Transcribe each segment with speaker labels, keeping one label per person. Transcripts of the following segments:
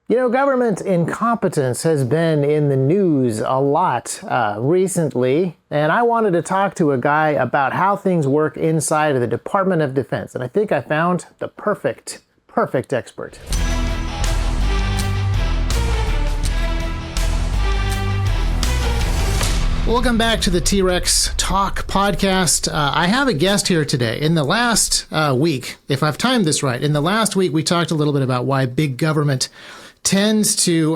Speaker 1: You know, government incompetence has been in the news a lot recently, and I wanted to talk to a guy about how things work inside of the Department of Defense, and I think I found the perfect expert. Welcome back to the T-Rex Talk podcast. I have a guest here today. In the last week, if I've timed this right, in the last week we talked a little bit about why big government tends to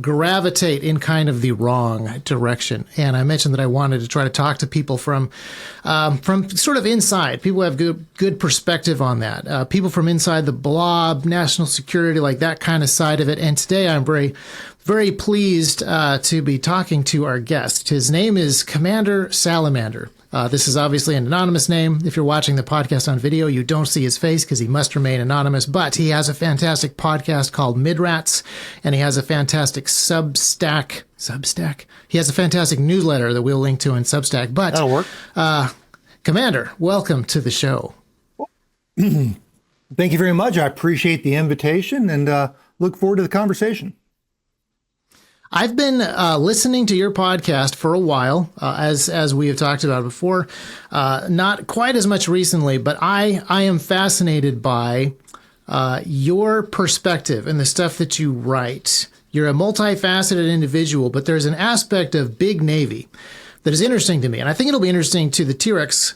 Speaker 1: gravitate in kind of the wrong direction. And I mentioned that I wanted to try to talk to people from sort of inside. People who have good perspective on that. People from inside the blob, national security, like that kind of side of it. And today I'm very pleased to be talking to our guest. His name is Commander Salamander. This is obviously an anonymous name. If you're watching the podcast on video, you don't see his face because he must remain anonymous. But he has a fantastic podcast called Midrats, and he has a fantastic Substack. He has a fantastic newsletter that we'll link to in Substack. But
Speaker 2: that'll work.
Speaker 1: Commander, welcome to the show.
Speaker 2: Thank you very much. I appreciate the invitation and look forward to the conversation.
Speaker 1: I've been listening to your podcast for a while, as we have talked about before. Not quite as much recently, but I am fascinated by your perspective and the stuff that you write. You're a multifaceted individual, but there's an aspect of Big Navy that is interesting to me, and I think it'll be interesting to the T-Rex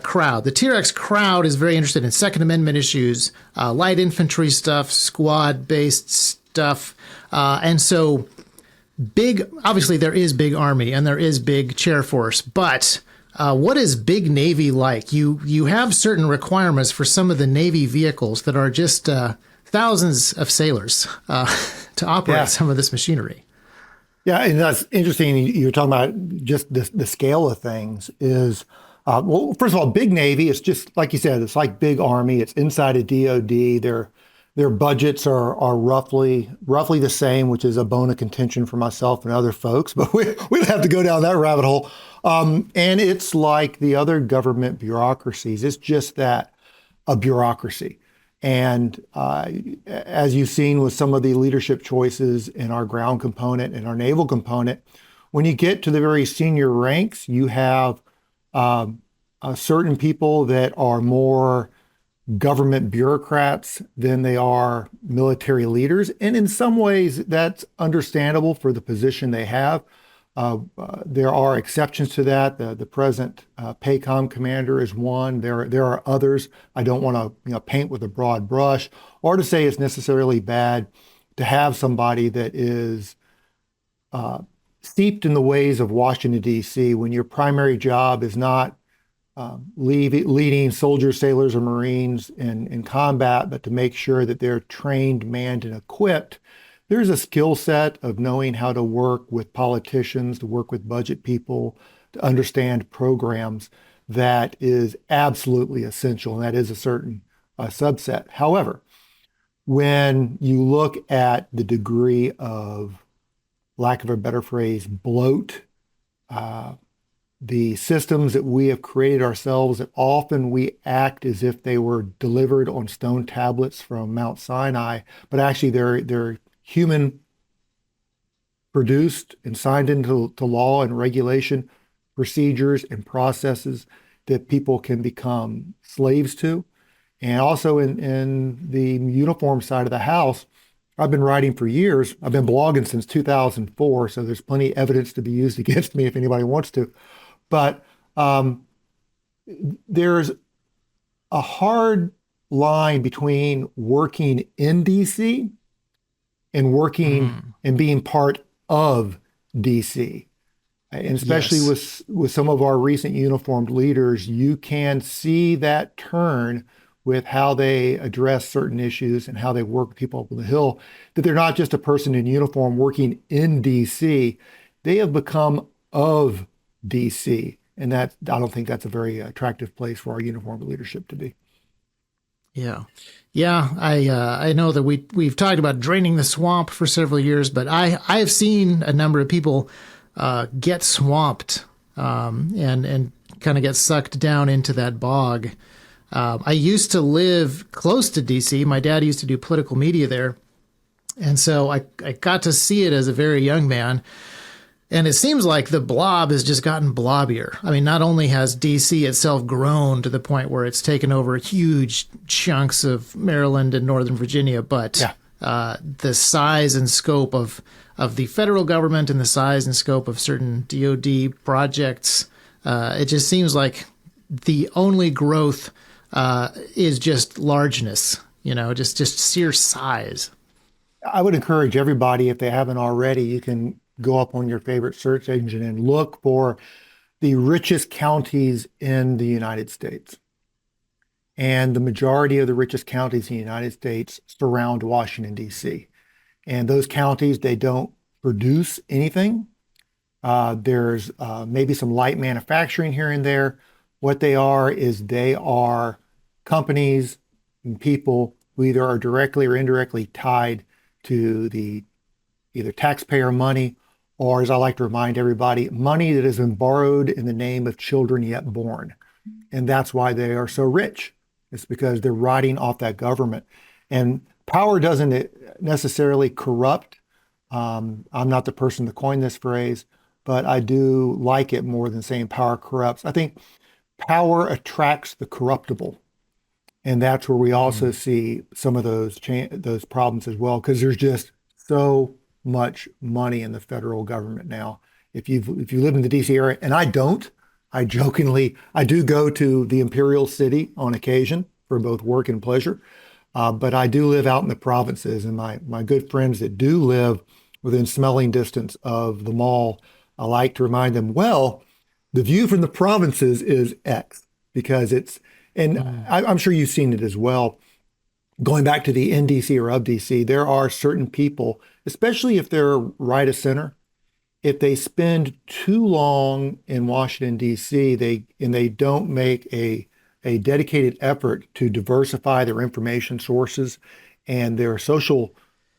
Speaker 1: crowd. The T-Rex crowd is very interested in Second Amendment issues, light infantry stuff, squad-based stuff, and so obviously there is Big Army and there is Big Chair Force, but what is Big Navy like? You have certain requirements for some of the Navy vehicles that are just thousands of sailors to operate some of this machinery.
Speaker 2: Yeah, and that's interesting. You're talking about just the scale of things is, well, first of all, Big Navy, it's just like you said, it's like Big Army. It's inside a DOD. Their budgets are roughly the same, which is a bone of contention for myself and other folks, but we don't have to go down that rabbit hole. And it's like the other government bureaucracies. It's just that, a bureaucracy. And as you've seen with some of the leadership choices in our ground component and our naval component, when you get to the very senior ranks, you have certain people that are more government bureaucrats than they are military leaders. And in some ways, that's understandable for the position they have. There are exceptions to that. The present PACOM commander is one. There are others. I don't want to paint with a broad brush or to say it's necessarily bad to have somebody that is steeped in the ways of Washington, D.C. when your primary job is not leading soldiers, sailors, or Marines in combat, but to make sure that they're trained, manned, and equipped. There's a skill set of knowing how to work with politicians, to work with budget people, to understand programs that is absolutely essential, and that is a certain subset. However, when you look at the degree of, lack of a better phrase, bloat, the systems that we have created ourselves, that often we act as if they were delivered on stone tablets from Mount Sinai, but actually they're human produced and signed into law and regulation procedures and processes that people can become slaves to. And also in the uniform side of the house, I've been writing for years. I've been blogging since 2004, so there's plenty of evidence to be used against me if anybody wants to. But there's a hard line between working in DC and working and being part of DC. And especially with some of our recent uniformed leaders, you can see that turn with how they address certain issues and how they work with people up on the Hill, that they're not just a person in uniform working in DC. They have become of DC. And that, I don't think that's a very attractive place for our uniformed leadership to be.
Speaker 1: Yeah. I know that we've talked about draining the swamp for several years, but I've seen a number of people get swamped and kind of get sucked down into that bog. I used to live close to DC. My dad used to do political media there. And so I got to see it as a very young man. And it seems like the blob has just gotten blobbier. I mean, not only has DC itself grown to the point where it's taken over huge chunks of Maryland and Northern Virginia, but the size and scope of the federal government and the size and scope of certain DoD projects, it just seems like the only growth is just largeness, just sheer size.
Speaker 2: I would encourage everybody, if they haven't already, you can go up on your favorite search engine and look for the richest counties in the United States. And the majority of the richest counties in the United States surround Washington, D.C. And those counties, they don't produce anything. There's maybe some light manufacturing here and there. What they are is they are companies and people who either are directly or indirectly tied to the either taxpayer money, or, as I like to remind everybody, money that has been borrowed in the name of children yet born. And that's why they are so rich. It's because they're riding off that government. And power doesn't necessarily corrupt. I'm not the person to coin this phrase, but I do like it more than saying power corrupts. I think power attracts the corruptible. And that's where we also see some of those problems as well, because there's just so much money in the federal government now. If you live in the DC area, and I don't, I do go to the Imperial City on occasion for both work and pleasure, but I do live out in the provinces, and my good friends that do live within smelling distance of the mall, I like to remind them, well, the view from the provinces is X, because I'm sure you've seen it as well. Going back to the NDC or of DC, there are certain people, especially if they're right of center, if they spend too long in Washington, D.C., they don't make a dedicated effort to diversify their information sources and their social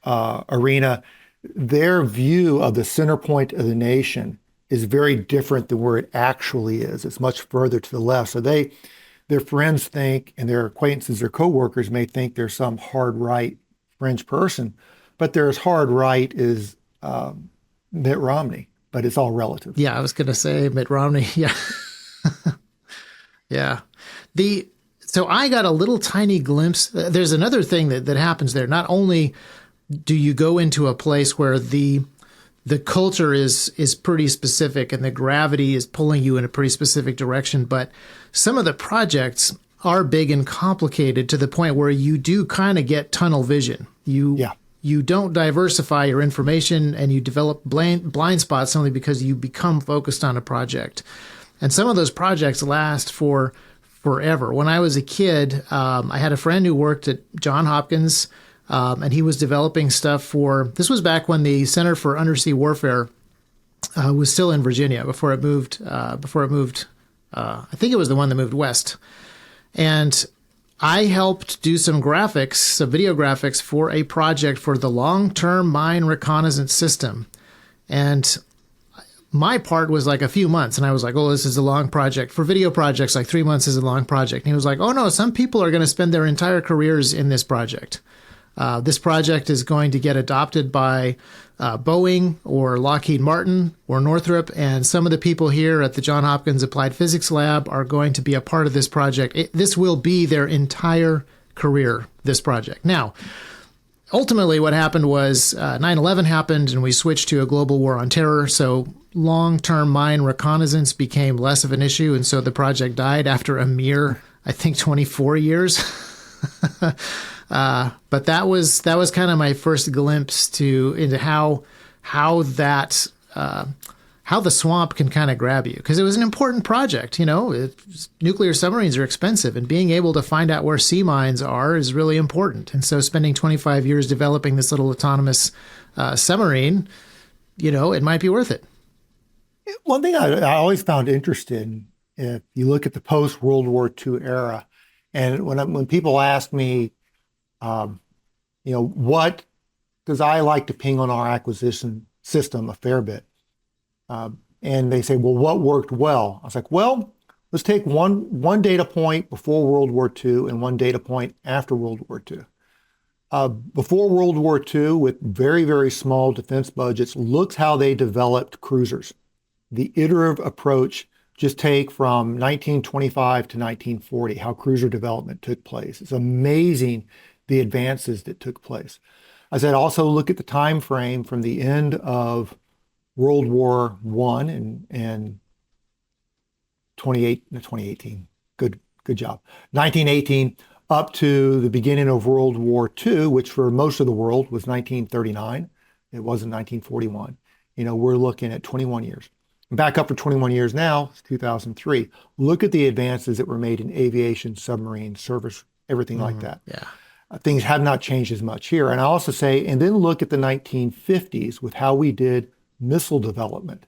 Speaker 2: arena, their view of the center point of the nation is very different than where it actually is. It's much further to the left. So their friends think, and their acquaintances, their coworkers may think they're some hard right fringe person, but they're as hard right as Mitt Romney, but it's all relative.
Speaker 1: Yeah, I was going to say Mitt Romney. Yeah. Yeah. So I got a little tiny glimpse. There's another thing that happens there. Not only do you go into a place where the culture is pretty specific and the gravity is pulling you in a pretty specific direction, but some of the projects are big and complicated to the point where you do kind of get tunnel vision. You don't diversify your information, and you develop blind spots only because you become focused on a project. And some of those projects last for forever. When I was a kid, I had a friend who worked at Johns Hopkins, and he was developing stuff this was back when the Center for Undersea Warfare was still in Virginia before it moved, I think it was the one that moved west. And I helped do some video graphics for a project for the long-term mine reconnaissance system. And my part was like a few months, and I was like, oh, this is a long project. For video projects, like 3 months is a long project. And he was like, oh no, some people are going to spend their entire careers in this project. This project is going to get adopted by Boeing or Lockheed Martin or Northrop, and some of the people here at the Johns Hopkins Applied Physics Lab are going to be a part of this project. This will be their entire career, this project. Now, ultimately what happened was 9/11 happened, and we switched to a global war on terror, so long-term mine reconnaissance became less of an issue, and so the project died after a mere, I think, 24 years. But that was kind of my first glimpse into how the swamp can kind of grab you, because it was an important project. Nuclear submarines are expensive, and being able to find out where sea mines are is really important. And so spending 25 years developing this little autonomous submarine, it might be worth it.
Speaker 2: One thing I always found interesting, if you look at the post-World War II era, and when people ask me, what, because I like to ping on our acquisition system a fair bit. And they say, well, what worked well? I was like, well, let's take one data point before World War II and one data point after World War II. before World War II, with very, very small defense budgets, looks how they developed cruisers. The iterative approach, just take from 1925 to 1940, how cruiser development took place. It's amazing the advances that took place. I said also look at the time frame from the end of World War I and 2018. Good job. 1918 up to the beginning of World War II, which for most of the world was 1939. It wasn't 1941. We're looking at 21 years. Back up for 21 years now, it's 2003. Look at the advances that were made in aviation, submarine, service, everything like that.
Speaker 1: Yeah.
Speaker 2: Things have not changed as much here. And I also say, and then look at the 1950s with how we did missile development.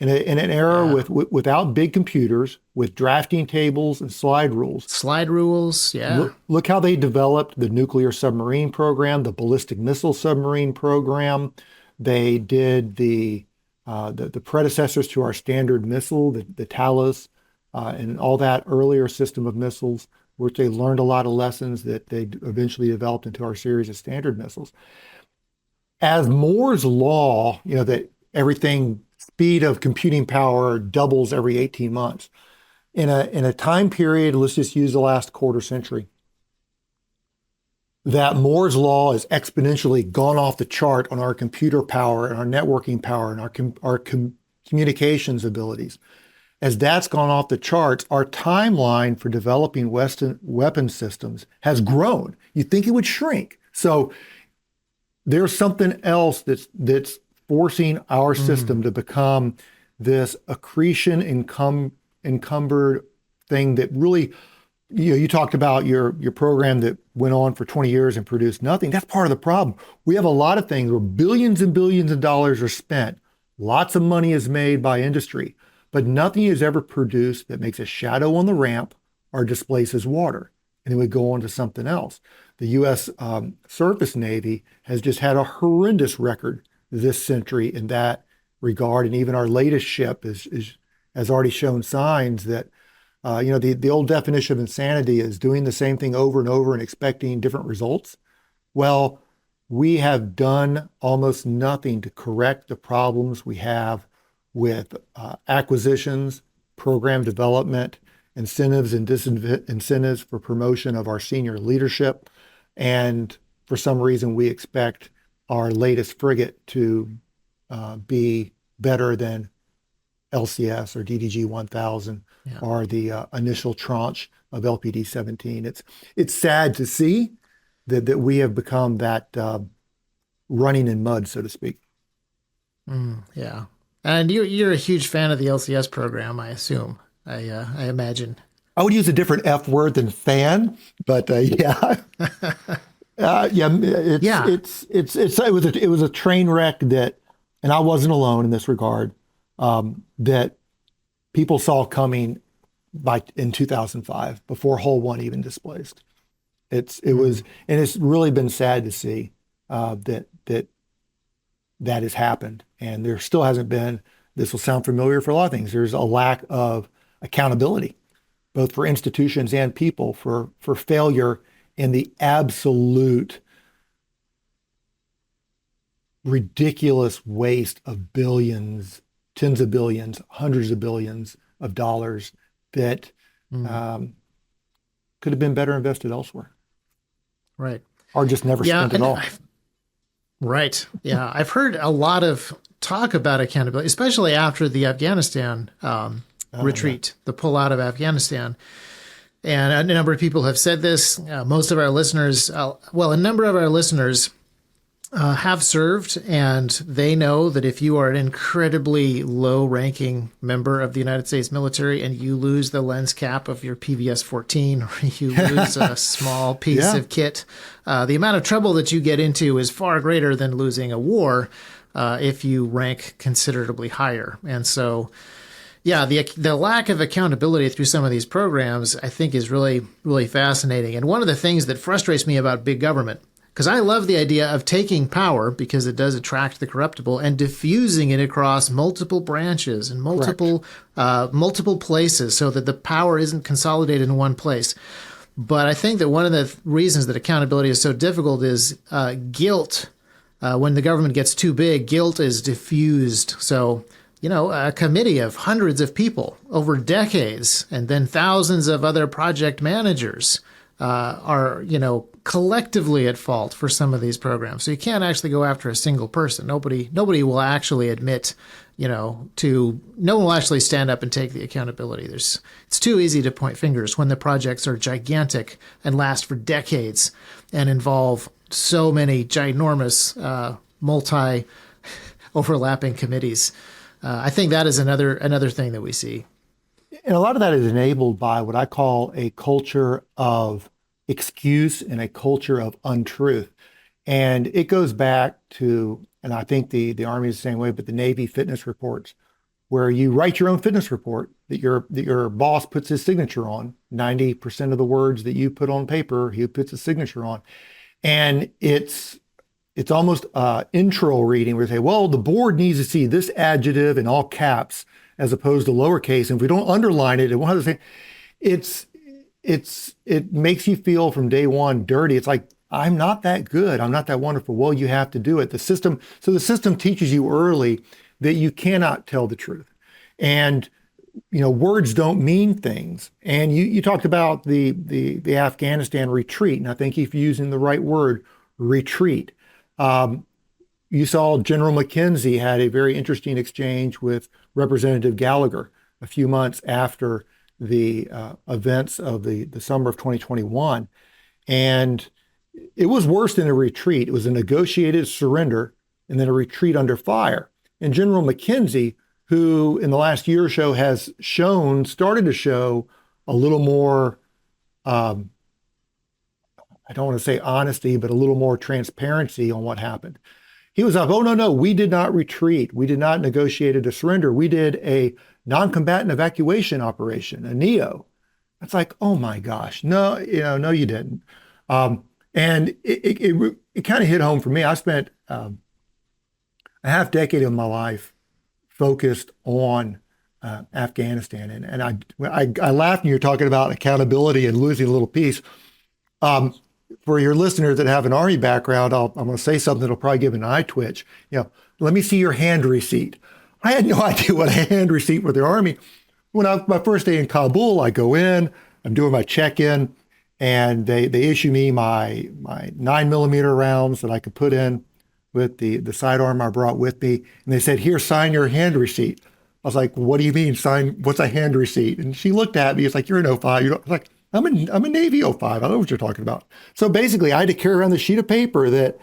Speaker 2: In an era without big computers, with drafting tables and slide rules.
Speaker 1: Slide rules, yeah.
Speaker 2: Look how they developed the nuclear submarine program, the ballistic missile submarine program. They did the predecessors to our standard missile, the Talos, and all that earlier system of missiles, which they learned a lot of lessons that they eventually developed into our series of standard missiles. As Moore's law, that everything speed of computing power doubles every 18 months. In a time period, let's just use the last quarter century, that Moore's law has exponentially gone off the chart on our computer power and our networking power and our communications abilities. As that's gone off the charts, our timeline for developing Western weapon systems has grown. You'd think it would shrink. So there's something else that's forcing our system to become this accretion encumbered thing that really, you talked about your program that went on for 20 years and produced nothing. That's part of the problem. We have a lot of things where billions and billions of dollars are spent. Lots of money is made by industry, but nothing is ever produced that makes a shadow on the ramp or displaces water. And then we go on to something else. The U.S. Surface Navy has just had a horrendous record this century in that regard. And even our latest ship has already shown signs that, the old definition of insanity is doing the same thing over and over and expecting different results. Well, we have done almost nothing to correct the problems we have with acquisitions, program development, incentives and disincentives for promotion of our senior leadership. And for some reason, we expect our latest frigate to be better than LCS or DDG 1000 or the initial tranche of LPD 17. It's sad to see that we have become that running in mud, so to speak.
Speaker 1: Yeah. And you're a huge fan of the LCS program, I assume. I imagine.
Speaker 2: I would use a different F word than fan, but yeah. It was a train wreck that, and I wasn't alone in this regard, that people saw coming in 2005 before Hull 1 even displaced. It was, and it's really been sad to see that has happened, and there still hasn't been. This will sound familiar for a lot of things. There's a lack of accountability, both for institutions and people, for failure in the absolute ridiculous waste of billions, tens of billions, hundreds of billions of dollars that could have been better invested elsewhere.
Speaker 1: Right.
Speaker 2: Or just never spent at all.
Speaker 1: Right. Yeah. I've heard a lot of talk about accountability, especially after the Afghanistan retreat, the pull out of Afghanistan. And a number of people have said this. Most of our listeners, a number of our listeners have served, and they know that if you are an incredibly low-ranking member of the United States military and you lose the lens cap of your PVS-14 or you lose a small piece of kit, the amount of trouble that you get into is far greater than losing a war if you rank considerably higher. And so, yeah, the lack of accountability through some of these programs, I think, is really, really fascinating. And one of the things that frustrates me about big government, because I love the idea of taking power, because it does attract the corruptible, and diffusing it across multiple branches and multiple places so that the power isn't consolidated in one place. But I think that one of the reasons that accountability is so difficult is guilt. When the government gets too big, guilt is diffused. So, a committee of hundreds of people over decades, and then thousands of other project managers are, collectively at fault for some of these programs. So you can't actually go after a single person. Nobody will actually admit, no one will actually stand up and take the accountability. It's too easy to point fingers when the projects are gigantic and last for decades and involve so many ginormous, multi overlapping committees. I think that is another thing that we see.
Speaker 2: And a lot of that is enabled by what I call a culture of excuse and a culture of untruth. And it goes back to, and I think the Army is the same way, but the Navy fitness reports, where you write your own fitness report that your boss puts his signature on. 90% of the words that you put on paper, he puts his signature on. And it's almost intro reading where they say, well, the board needs to see this adjective in all caps as opposed to lowercase. And if we don't underline it, it won't have the same. It makes you feel from day one dirty. It's like, I'm not that good. I'm not that wonderful. Well, you have to do it. The system teaches you early that you cannot tell the truth. And, words don't mean things. And you talked about the Afghanistan retreat. And I think if you're using the right word, retreat. You saw General McKenzie had a very interesting exchange with Representative Gallagher a few months after the events of the summer of 2021. And it was worse than a retreat. It was a negotiated surrender and then a retreat under fire. And General McKenzie, who in the last year or so has started to show a little more, I don't want to say honesty, but a little more transparency on what happened. He was like, oh, no, we did not retreat. We did not negotiate a surrender. We did a non-combatant evacuation operation, a NEO. It's like, oh my gosh, no, no, you didn't. And it kind of hit home for me. I spent a half decade of my life focused on Afghanistan. And I laughed when you're talking about accountability and losing a little piece. For your listeners that have an Army background, I'm going to say something that'll probably give an eye twitch. Let me see your hand receipt. I had no idea what a hand receipt for the Army. My first day in Kabul, I go in, I'm doing my check-in, and they issue me my 9mm rounds that I could put in with the sidearm I brought with me. And they said, here, sign your hand receipt. I was like, what do you mean sign? What's a hand receipt? And she looked at me. It's like, you're an 05. I was like, I'm a Navy 05. I don't know what you're talking about. So basically, I had to carry around the sheet of paper that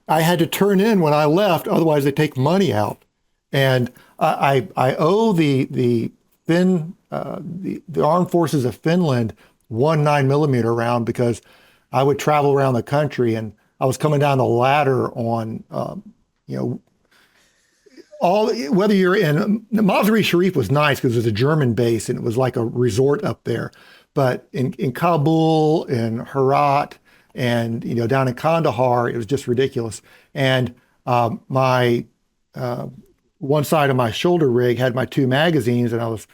Speaker 2: I had to turn in when I left. Otherwise, they take money out. And I owe the Armed Forces of Finland one 9mm round because I would travel around the country and I was coming down the ladder on, whether you're in Mazar-e Sharif was nice because it was a German base and it was like a resort up there. But in Kabul, in Herat, and down in Kandahar, it was just ridiculous. And my one side of my shoulder rig had my 2 magazines, and I was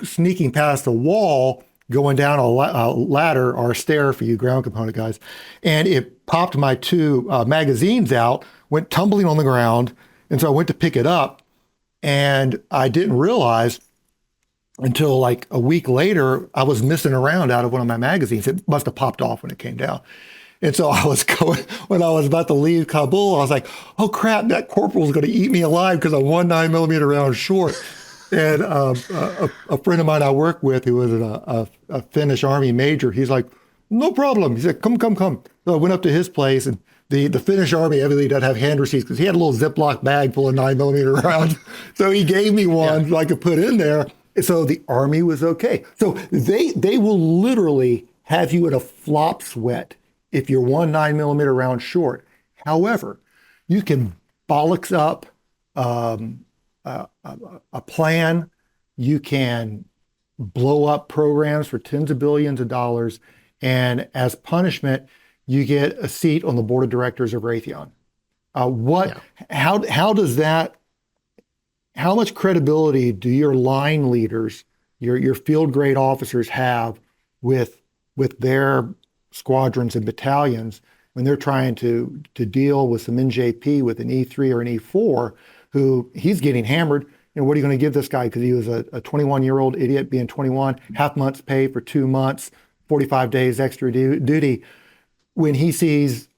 Speaker 2: sneaking past the wall, going down a ladder or a stair for you ground component guys, and it popped my 2 magazines out, went tumbling on the ground, and so I went to pick it up, and I didn't realize until like a week later, I was missing a round out of one of my magazines. It must have popped off when it came down. And so when I was about to leave Kabul, I was like, oh crap, that corporal's going to eat me alive because I'm 1 9mm round short. And a friend of mine I work with who was a Finnish Army major, he's like, no problem. He said, come. So I went up to his place, and the Finnish Army evidently doesn't have hand receipts because he had a little Ziploc bag full of 9mm rounds. So he gave me one so I could put in there. So the Army was okay. So they will literally have you in a flop sweat if you're 1 9mm round short. However, you can bollocks up a plan. You can blow up programs for tens of billions of dollars. And as punishment, you get a seat on the board of directors of Raytheon. How does that, how much credibility do your line leaders, your field grade officers have with with their squadrons and battalions when they're trying to deal with some NJP with an E3 or an E4, who he's getting hammered. What are you going to give this guy? Because he was a 21-year-old idiot being 21, half month's pay for 2 months, 45 days extra duty. When he sees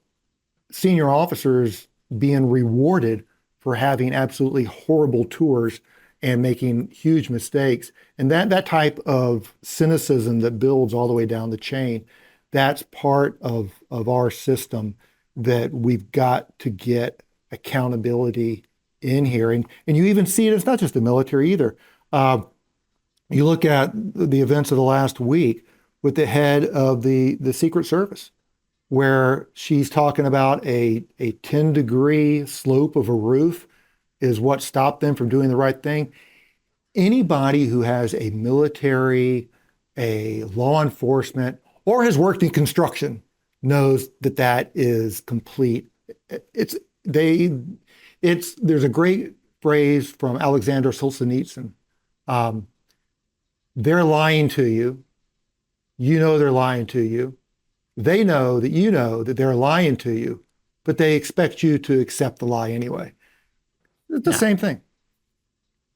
Speaker 2: senior officers being rewarded for having absolutely horrible tours and making huge mistakes, and that type of cynicism that builds all the way down the chain, that's part of our system that we've got to get accountability in here. And you even see it, it's not just the military either. You look at the events of the last week with the head of the Secret Service, where she's talking about a 10-degree slope of a roof is what stopped them from doing the right thing. Anybody who has a military, a law enforcement, or has worked in construction knows that that is complete. There's a great phrase from Alexander Solzhenitsyn. They're lying to you. You know they're lying to you. They know that they're lying to you, but they expect you to accept the lie anyway. It's the same thing.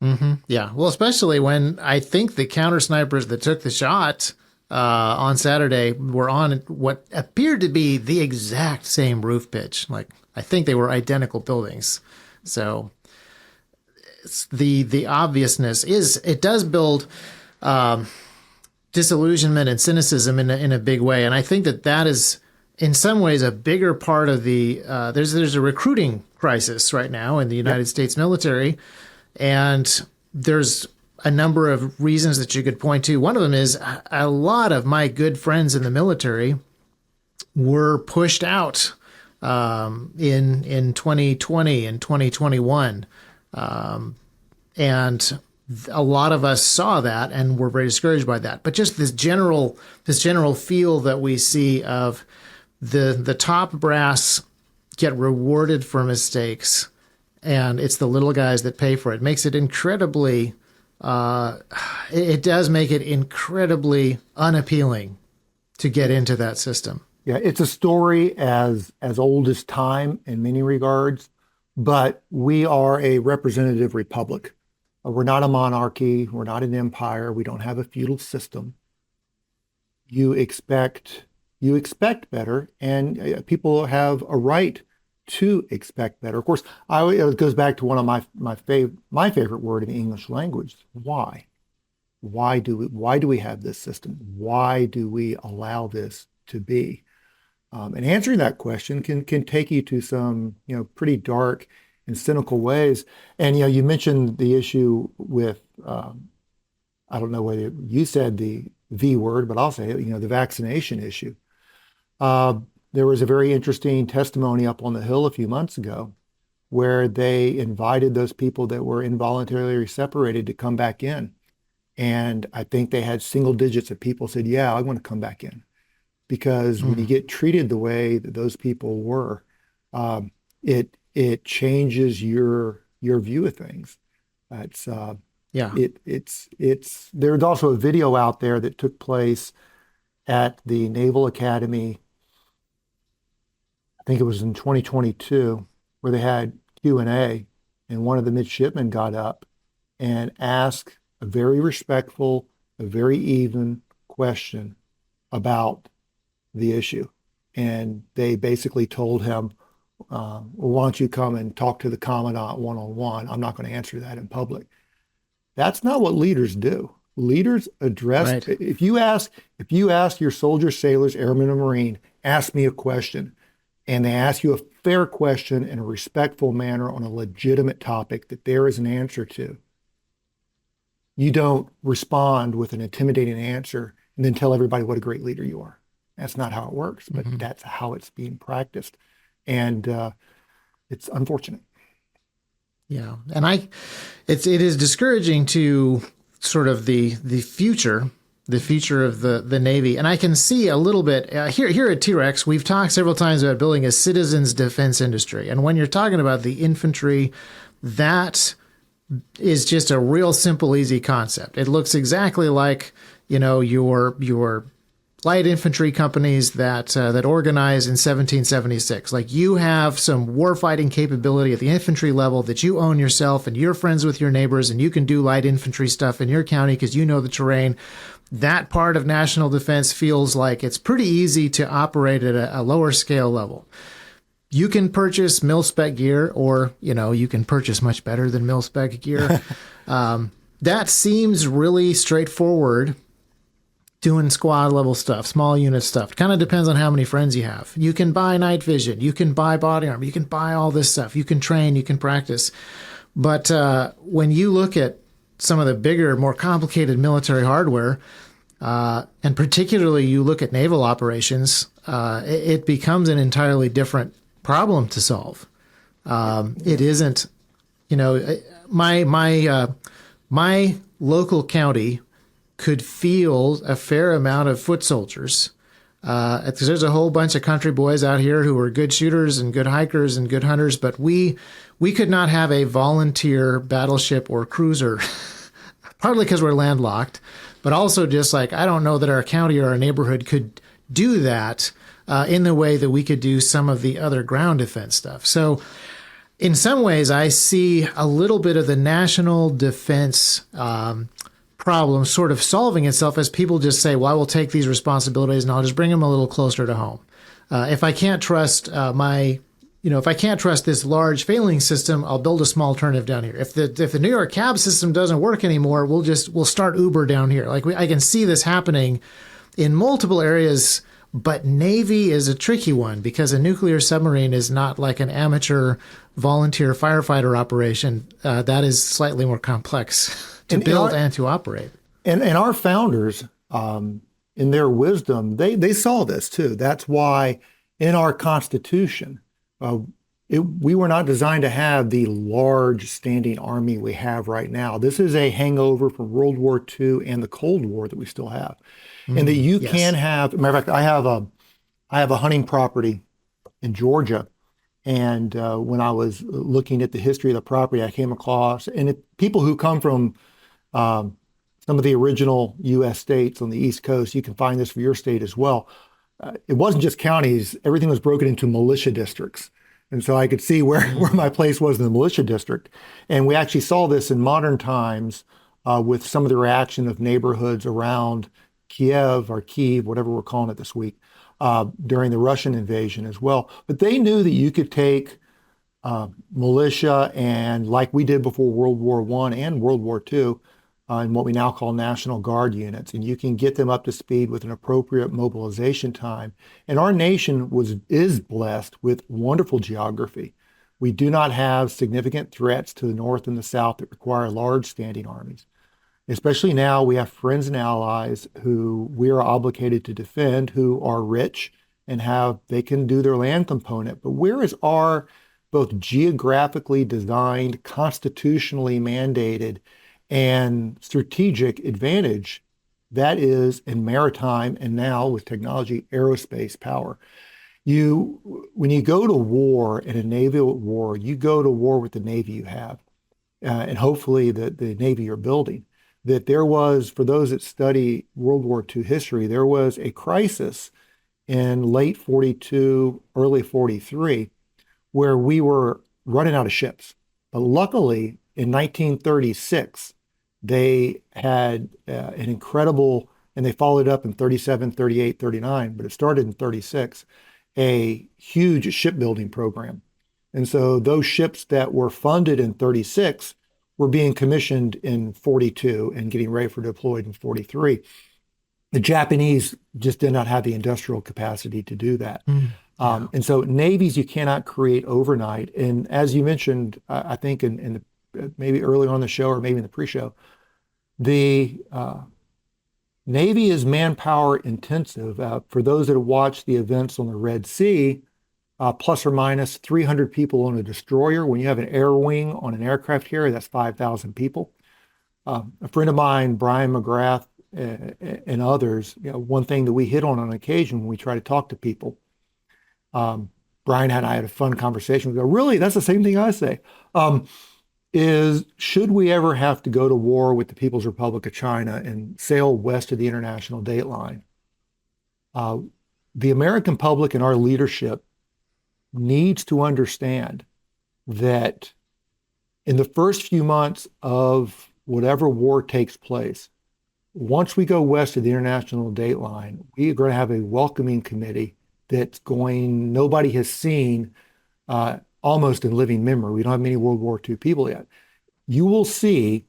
Speaker 1: Mm-hmm. Yeah. Well, especially when I think the counter snipers that took the shot on Saturday were on what appeared to be the exact same roof pitch. Like, I think they were identical buildings. So it's the obviousness is it does build disillusionment and cynicism in a big way. And I think that is in some ways a bigger part of the there's a recruiting crisis right now in the United States military. And there's a number of reasons that you could point to. One of them is a lot of my good friends in the military were pushed out in 2020 and 2021. And a lot of us saw that and were very discouraged by that. But just this general feel that we see of the top brass get rewarded for mistakes, and it's the little guys that pay for it, makes it incredibly, it does make it incredibly unappealing to get into that system.
Speaker 2: Yeah, it's a story as old as time in many regards, but we are a representative republic. We're not a monarchy. We're not an empire. We don't have a feudal system. You expect better, and people have a right to expect better. Of course, it goes back to one of my favorite word in the English language: why? Why do we have this system? Why do we allow this to be? And answering that question can take you to some pretty dark and cynical ways. And you mentioned the issue with I don't know whether you said the V word, but I'll say it. The vaccination issue. There was a very interesting testimony up on the Hill a few months ago where they invited those people that were involuntarily separated to come back in. And I think they had single digits of people said, yeah, I want to come back in. Because when you get treated the way that those people were, it changes your view of things. There's also a video out there that took place at the Naval Academy. I think it was in 2022, where they had Q&A, and one of the midshipmen got up and asked a very respectful, a very even question about the issue. And they basically told him, well, why don't you come and talk to the commandant one-on-one? I'm not going to answer that in public. That's not what leaders do. Leaders address, right. If you ask your soldiers, sailors, airmen, and Marine, ask me a question, and they ask you a fair question in a respectful manner on a legitimate topic that there is an answer to, you don't respond with an intimidating answer and then tell everybody what a great leader you are. That's not how it works, but that's how it's being practiced. And it's unfortunate.
Speaker 1: Yeah. And it is discouraging to sort of the future of the Navy. And I can see a little bit here at T-Rex, we've talked several times about building a citizens defense industry. And when you're talking about the infantry, that is just a real simple, easy concept. It looks exactly like, your light infantry companies that organized in 1776. Like, you have some warfighting capability at the infantry level that you own yourself, and you're friends with your neighbors, and you can do light infantry stuff in your county because you know the terrain. That part of national defense feels like it's pretty easy to operate at a lower scale level. You can purchase mil-spec gear, or, you can purchase much better than mil-spec gear. That seems really straightforward, doing squad level stuff, small unit stuff. It kind of depends on how many friends you have. You can buy night vision. You can buy body armor. You can buy all this stuff. You can train. You can practice. But when you look at some of the bigger, more complicated military hardware, and particularly you look at naval operations, it becomes an entirely different problem to solve. It isn't, my local county could field a fair amount of foot soldiers, because there's a whole bunch of country boys out here who are good shooters and good hikers and good hunters, but we could not have a volunteer battleship or cruiser, partly because we're landlocked, but also just like, I don't know that our county or our neighborhood could do that in the way that we could do some of the other ground defense stuff. So in some ways, I see a little bit of the national defense problem sort of solving itself as people just say, well, I will take these responsibilities and I'll just bring them a little closer to home. If I can't trust if I can't trust this large failing system, I'll build a small alternative down here. If the New York cab system doesn't work anymore, we'll start Uber down here. Like, I can see this happening in multiple areas, but Navy is a tricky one because a nuclear submarine is not like an amateur volunteer firefighter operation. That is slightly more complex to build and to operate.
Speaker 2: And our founders, in their wisdom, they saw this too. That's why in our Constitution, we were not designed to have the large standing army we have right now. This is a hangover from World War II and the Cold War that we still have. And that you can have, matter of fact, I have a hunting property in Georgia. And when I was looking at the history of the property, I came across, and people who come from some of the original U.S. states on the East Coast, you can find this for your state as well. It wasn't just counties. Everything was broken into militia districts. And so I could see where my place was in the militia district. And we actually saw this in modern times with some of the reaction of neighborhoods around Kiev, whatever we're calling it this week, during the Russian invasion as well. But they knew that you could take militia, and like we did before World War I and World War II, in what we now call National Guard units, and you can get them up to speed with an appropriate mobilization time. And our nation is blessed with wonderful geography. We do not have significant threats to the north and the south that require large standing armies. Especially now, we have friends and allies who we are obligated to defend, who are rich and they can do their land component. But where is our both geographically designed, constitutionally mandated, and strategic advantage? That is in maritime, and now with technology, aerospace power. When you go to war, in a naval war, you go to war with the Navy you have, and hopefully the Navy you're building. That there was, for those that study World War II history, there was a crisis in late 42, early 43, where we were running out of ships. But luckily, in 1936, they had an incredible, and they followed up in 37, 38, 39, but it started in 36, a huge shipbuilding program. And so those ships that were funded in 36 were being commissioned in 42 and getting ready for deployed in 43. The Japanese just did not have the industrial capacity to do that. And so navies you cannot create overnight. And as you mentioned, I think in the, maybe earlier on the show or maybe in the pre-show, the Navy is manpower intensive. For those that have watched the events on the Red Sea, plus or minus 300 people on a destroyer. When you have an air wing on an aircraft carrier, that's 5,000 people. A friend of mine, Brian McGrath, and others, one thing that we hit on occasion when we try to talk to people, Brian and I had a fun conversation. We go, really? That's the same thing I say. Is should we ever have to go to war with the People's Republic of China and sail west of the international date line? Uh, the American public and our leadership needs to understand that in the first few months of whatever war takes place, once we go west of the international date line, we are going to have a welcoming committee that's going, nobody has seen almost in living memory. We don't have many World War II people yet. You will see,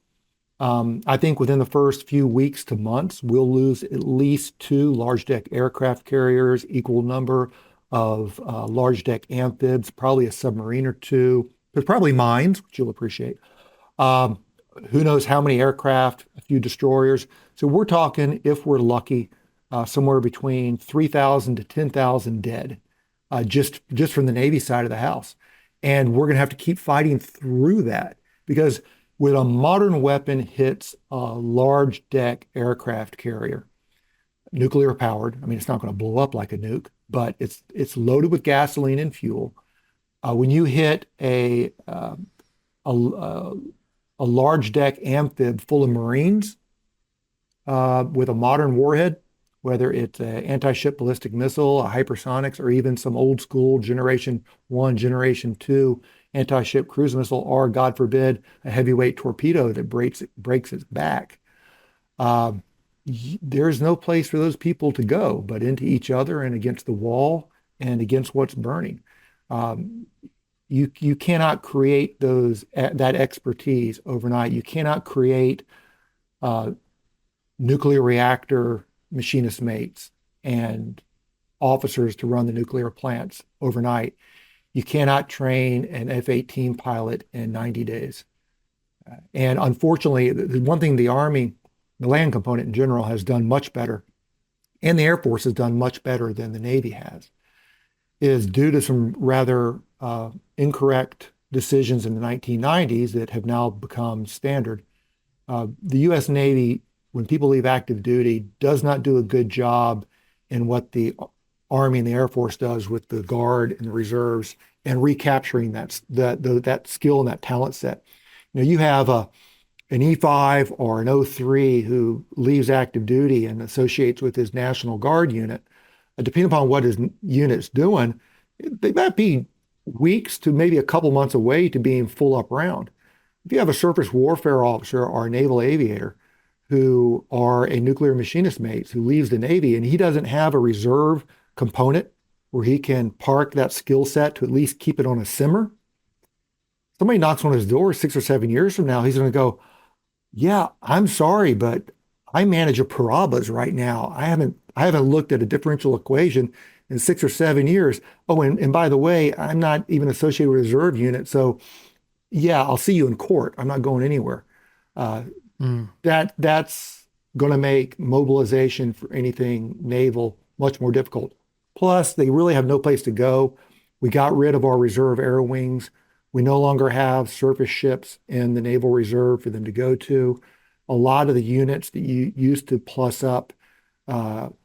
Speaker 2: I think within the first few weeks to months, we'll lose at least two large deck aircraft carriers, equal number of large deck amphibs, probably a submarine or two. There's probably mines, which you'll appreciate. Um, who knows how many aircraft, a few destroyers. So we're talking, if we're lucky, somewhere between 3,000 to 10,000 dead, just from the Navy side of the house. And we're going to have to keep fighting through that because when a modern weapon hits a large deck aircraft carrier, nuclear powered, I mean, it's not going to blow up like a nuke, but it's loaded with gasoline and fuel. When you hit a large deck amphib full of Marines with a modern warhead, whether it's an anti-ship ballistic missile, a hypersonics, or even some old school Generation 1, Generation 2 anti-ship cruise missile, or God forbid, a heavyweight torpedo that breaks its back. Uh, there's no place for those people to go but into each other and against the wall and against what's burning. Um, you cannot create that expertise overnight. You cannot create uh, nuclear reactor machinist mates and officers to run the nuclear plants overnight. You cannot train an F-18 pilot in 90 days. And unfortunately, the one thing the Army, the land component in general, has done much better, and the Air Force has done much better than the Navy has, is due to some rather incorrect decisions in the 1990s that have now become standard. The U.S. Navy, when people leave active duty, does not do a good job in what the Army and the Air Force does with the Guard and the reserves and recapturing that skill and that talent set. You know, you have an E5 or an O3 who leaves active duty and associates with his National Guard unit. Depending upon what his unit's doing, they might be weeks to maybe a couple months away to being full up round. If you have a surface warfare officer or a naval aviator who are a nuclear machinist mate who leaves the Navy and he doesn't have a reserve component where he can park that skill set to at least keep it on a simmer, somebody knocks on his door 6 or 7 years from now, he's going to go, yeah, I'm sorry, but I manage a Parabas right now. I haven't looked at a differential equation in 6 or 7 years. Oh, and by the way, I'm not even associated with a reserve unit. So yeah, I'll see you in court. I'm not going anywhere. Uh, that's going to make mobilization for anything naval much more difficult. Plus, they really have no place to go. We got rid of our reserve air wings. We no longer have surface ships in the Naval Reserve for them to go to. A lot of the units that you used to plus up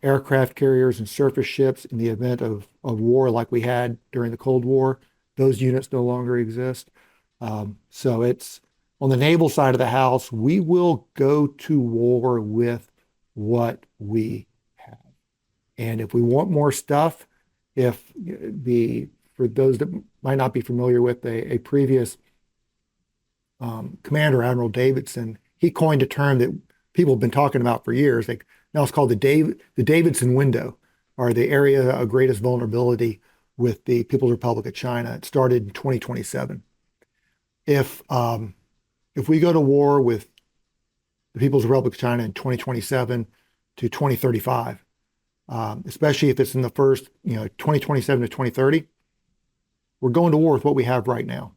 Speaker 2: aircraft carriers and surface ships in the event of war like we had during the Cold War, those units no longer exist. So it's on the naval side of the house, we will go to war with what we have. And if we want more stuff, if for those that might not be familiar with a previous commander, Admiral Davidson, he coined a term that people have been talking about for years. Now it's called the Davidson window, or the area of greatest vulnerability with the People's Republic of China. It started in 2027. If we go to war with the People's Republic of China in 2027 to 2035, especially if it's in the first, 2027 to 2030, we're going to war with what we have right now.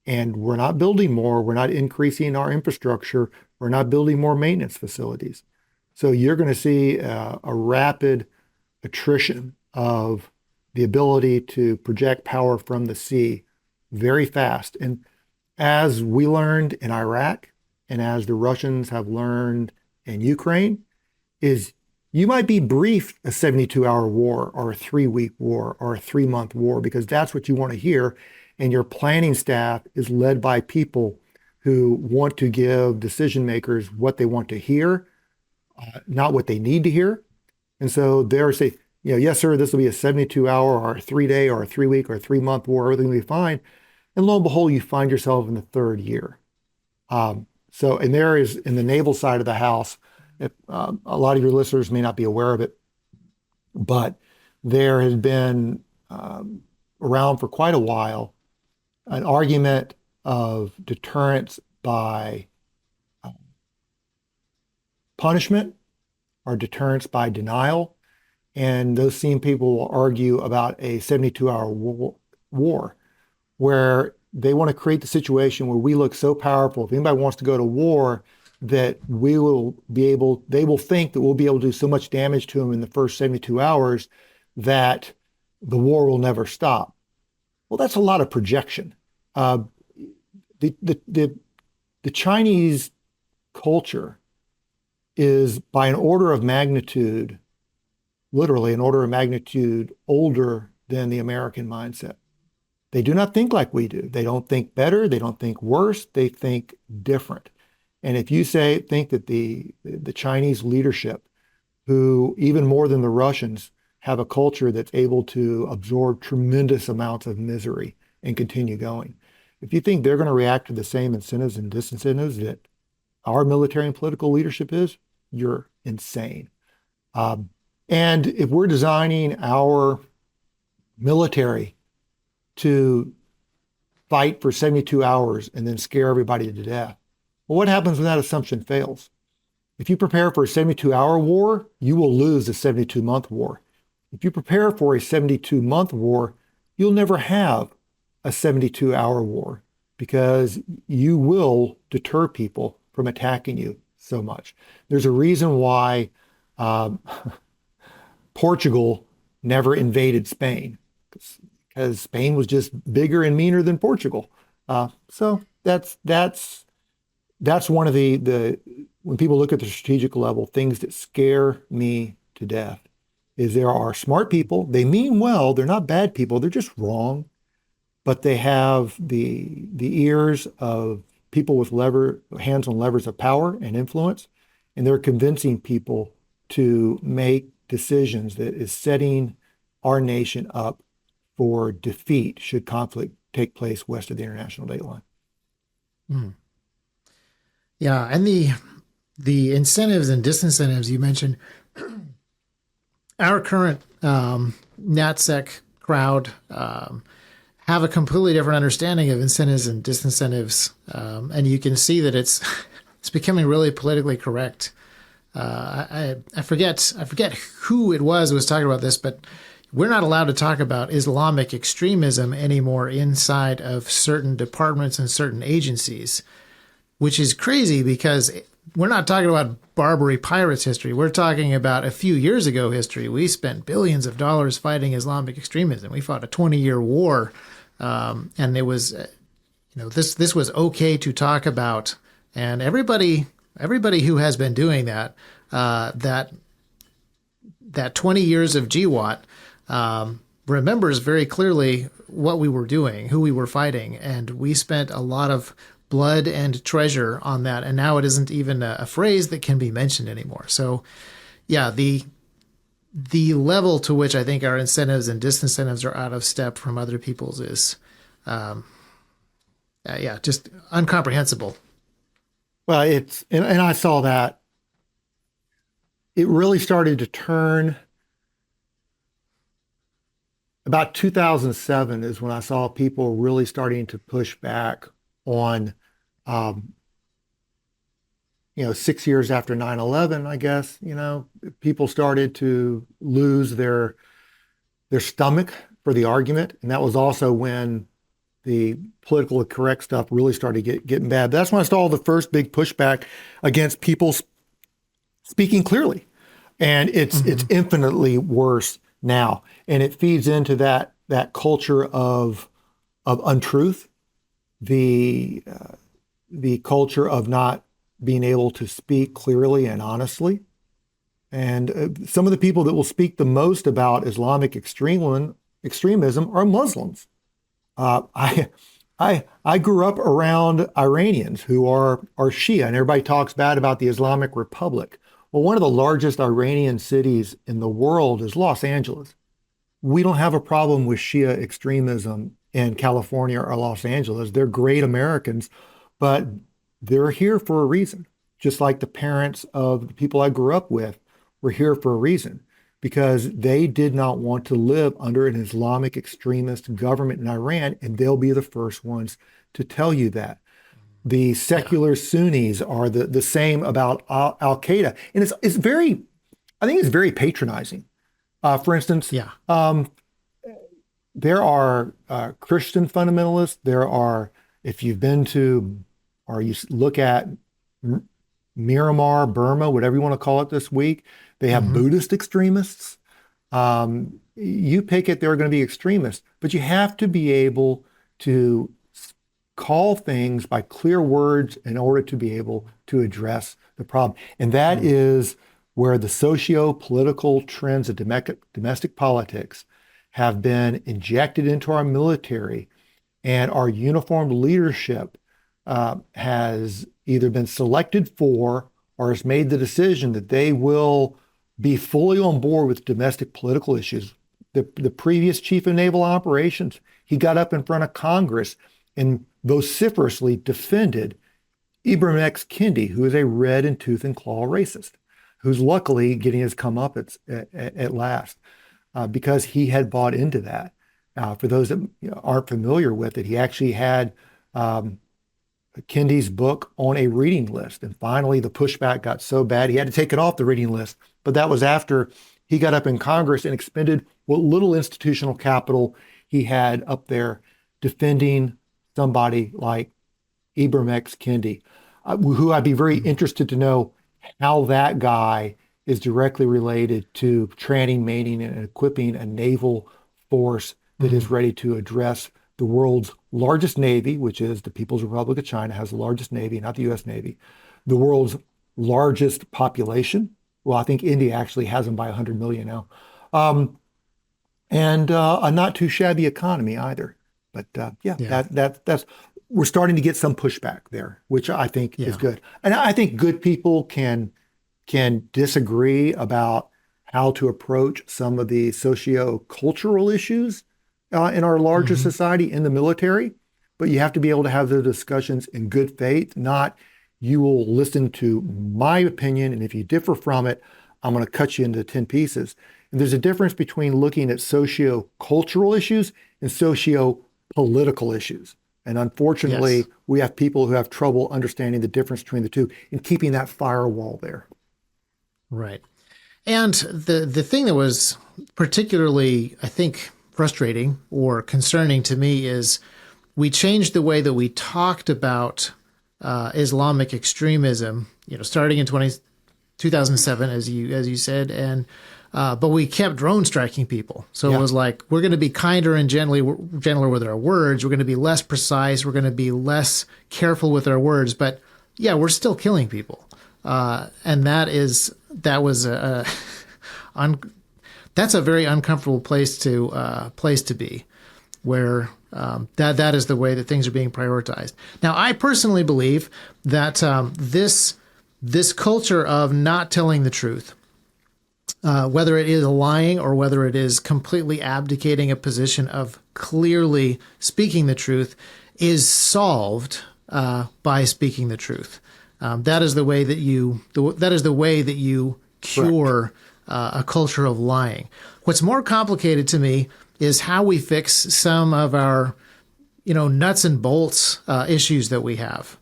Speaker 2: And we're not building more. We're not increasing our infrastructure. We're not building more maintenance facilities. So you're going to see a rapid attrition of the ability to project power from the sea very fast. And as we learned in Iraq, and as the Russians have learned in Ukraine, is you might be briefed a 72-hour war or a 3-week war or a 3-month war because that's what you want to hear. And your planning staff is led by people who want to give decision makers what they want to hear, not what they need to hear. And so they're saying, yes, sir, this will be a 72-hour or a 3-day or a 3-week or a 3-month war. Everything will be fine. And lo and behold, you find yourself in the third year. And there is in the naval side of the house, a lot of your listeners may not be aware of it, but there has been around for quite a while an argument of deterrence by punishment or deterrence by denial. And those same people will argue about a 72-hour war where they want to create the situation where we look so powerful. If anybody wants to go to war, that they will think that we'll be able to do so much damage to them in the first 72 hours that the war will never stop. Well, that's a lot of projection. The Chinese culture is by an order of magnitude, literally an order of magnitude older than the American mindset. They do not think like we do. They don't think better. They don't think worse. They think different. And if you think that the Chinese leadership, who even more than the Russians, have a culture that's able to absorb tremendous amounts of misery and continue going, if you think they're going to react to the same incentives and disincentives that our military and political leadership is, you're insane. And if we're designing our military to fight for 72 hours and then scare everybody to death, well, what happens when that assumption fails? If you prepare for a 72-hour war, you will lose a 72-month war. If you prepare for a 72-month war, you'll never have a 72-hour war because you will deter people from attacking you so much. There's a reason why Portugal never invaded Spain, because Spain was just bigger and meaner than Portugal. So that's one of the when people look at the strategic level, things that scare me to death is there are smart people. They mean well. They're not bad people. They're just wrong, but they have the ears of people with hands on levers of power and influence, and they're convincing people to make decisions that is setting our nation up for defeat should conflict take place west of the international date line.
Speaker 1: Mm. Yeah, and the incentives and disincentives you mentioned, our current NatSec crowd have a completely different understanding of incentives and disincentives, and you can see that it's becoming really politically correct. I forget who it was who was talking about this, but we're not allowed to talk about Islamic extremism anymore inside of certain departments and certain agencies, which is crazy because we're not talking about Barbary pirates history. We're talking about a few years ago history. We spent billions of dollars fighting Islamic extremism. We fought a 20-year war, and it was, this was okay to talk about. And everybody who has been doing that 20 years of GWAT remembers very clearly what we were doing, who we were fighting, and we spent a lot of blood and treasure on that, and now it isn't even a phrase that can be mentioned anymore. So, yeah, the level to which I think our incentives and disincentives are out of step from other people's is, just incomprehensible.
Speaker 2: Well, and I saw that it really started to turn. About 2007 is when I saw people really starting to push back on, 6 years after 9/11, I guess, people started to lose their stomach for the argument. And that was also when the politically correct stuff really started getting bad. That's when I saw the first big pushback against people speaking clearly. And it's infinitely worse now. And it feeds into that culture of untruth, the culture of not being able to speak clearly and honestly. And some of the people that will speak the most about Islamic extremism are Muslims. I grew up around Iranians who are Shia, and everybody talks bad about the Islamic Republic. Well, one of the largest Iranian cities in the world is Los Angeles. We don't have a problem with Shia extremism in California or Los Angeles. They're great Americans, but they're here for a reason. Just like the parents of the people I grew up with were here for a reason, because they did not want to live under an Islamic extremist government in Iran, and they'll be the first ones to tell you that. The secular Sunnis are the same about Al-Qaeda. And it's very, I think it's very patronizing. For instance, there are Christian fundamentalists. There are, if you've been to, or you look at Myanmar, Burma, whatever you want to call it this week, they have Buddhist extremists. You pick it, there are going to be extremists, but you have to be able to call things by clear words in order to be able to address the problem. And that is where the socio-political trends of domestic politics have been injected into our military, and our uniformed leadership has either been selected for or has made the decision that they will be fully on board with domestic political issues. The previous chief of naval operations, he got up in front of Congress and vociferously defended Ibram X. Kendi, who is a red and tooth and claw racist, who's luckily getting his comeuppance at last, because he had bought into that. For those that aren't familiar with it, he actually had Kendi's book on a reading list. And finally, the pushback got so bad, he had to take it off the reading list. But that was after he got up in Congress and expended what little institutional capital he had up there defending somebody like Ibram X. Kendi, who I'd be very interested to know how that guy is directly related to training, mating, and equipping a naval force that is ready to address the world's largest navy, which is the People's Republic of China, has the largest navy, not the U.S. Navy, the world's largest population. Well, I think India actually has them by 100 million now. And a not too shabby economy either. But that's we're starting to get some pushback there, which I think is good. And I think good people can disagree about how to approach some of the socio-cultural issues in our larger society, in the military. But you have to be able to have the discussions in good faith, not you will listen to my opinion, and if you differ from it, I'm going to cut you into 10 pieces. And there's a difference between looking at socio-cultural issues and socio-political issues. And unfortunately, we have people who have trouble understanding the difference between the two and keeping that firewall there.
Speaker 1: Right. And the thing that was particularly, I think, frustrating or concerning to me is we changed the way that we talked about Islamic extremism, starting in 2007, as you said, and but we kept drone striking people. So it was like, we're going to be kinder and gentler with our words. We're going to be less precise. We're going to be less careful with our words. But we're still killing people, and that's a very uncomfortable place to be, where that is the way that things are being prioritized. Now, I personally believe that this culture of not telling the truth, whether it is lying or whether it is completely abdicating a position of clearly speaking the truth, is solved by speaking the truth. That is the way that you cure a culture of lying. What's more complicated to me is how we fix some of our, nuts and bolts issues that we have.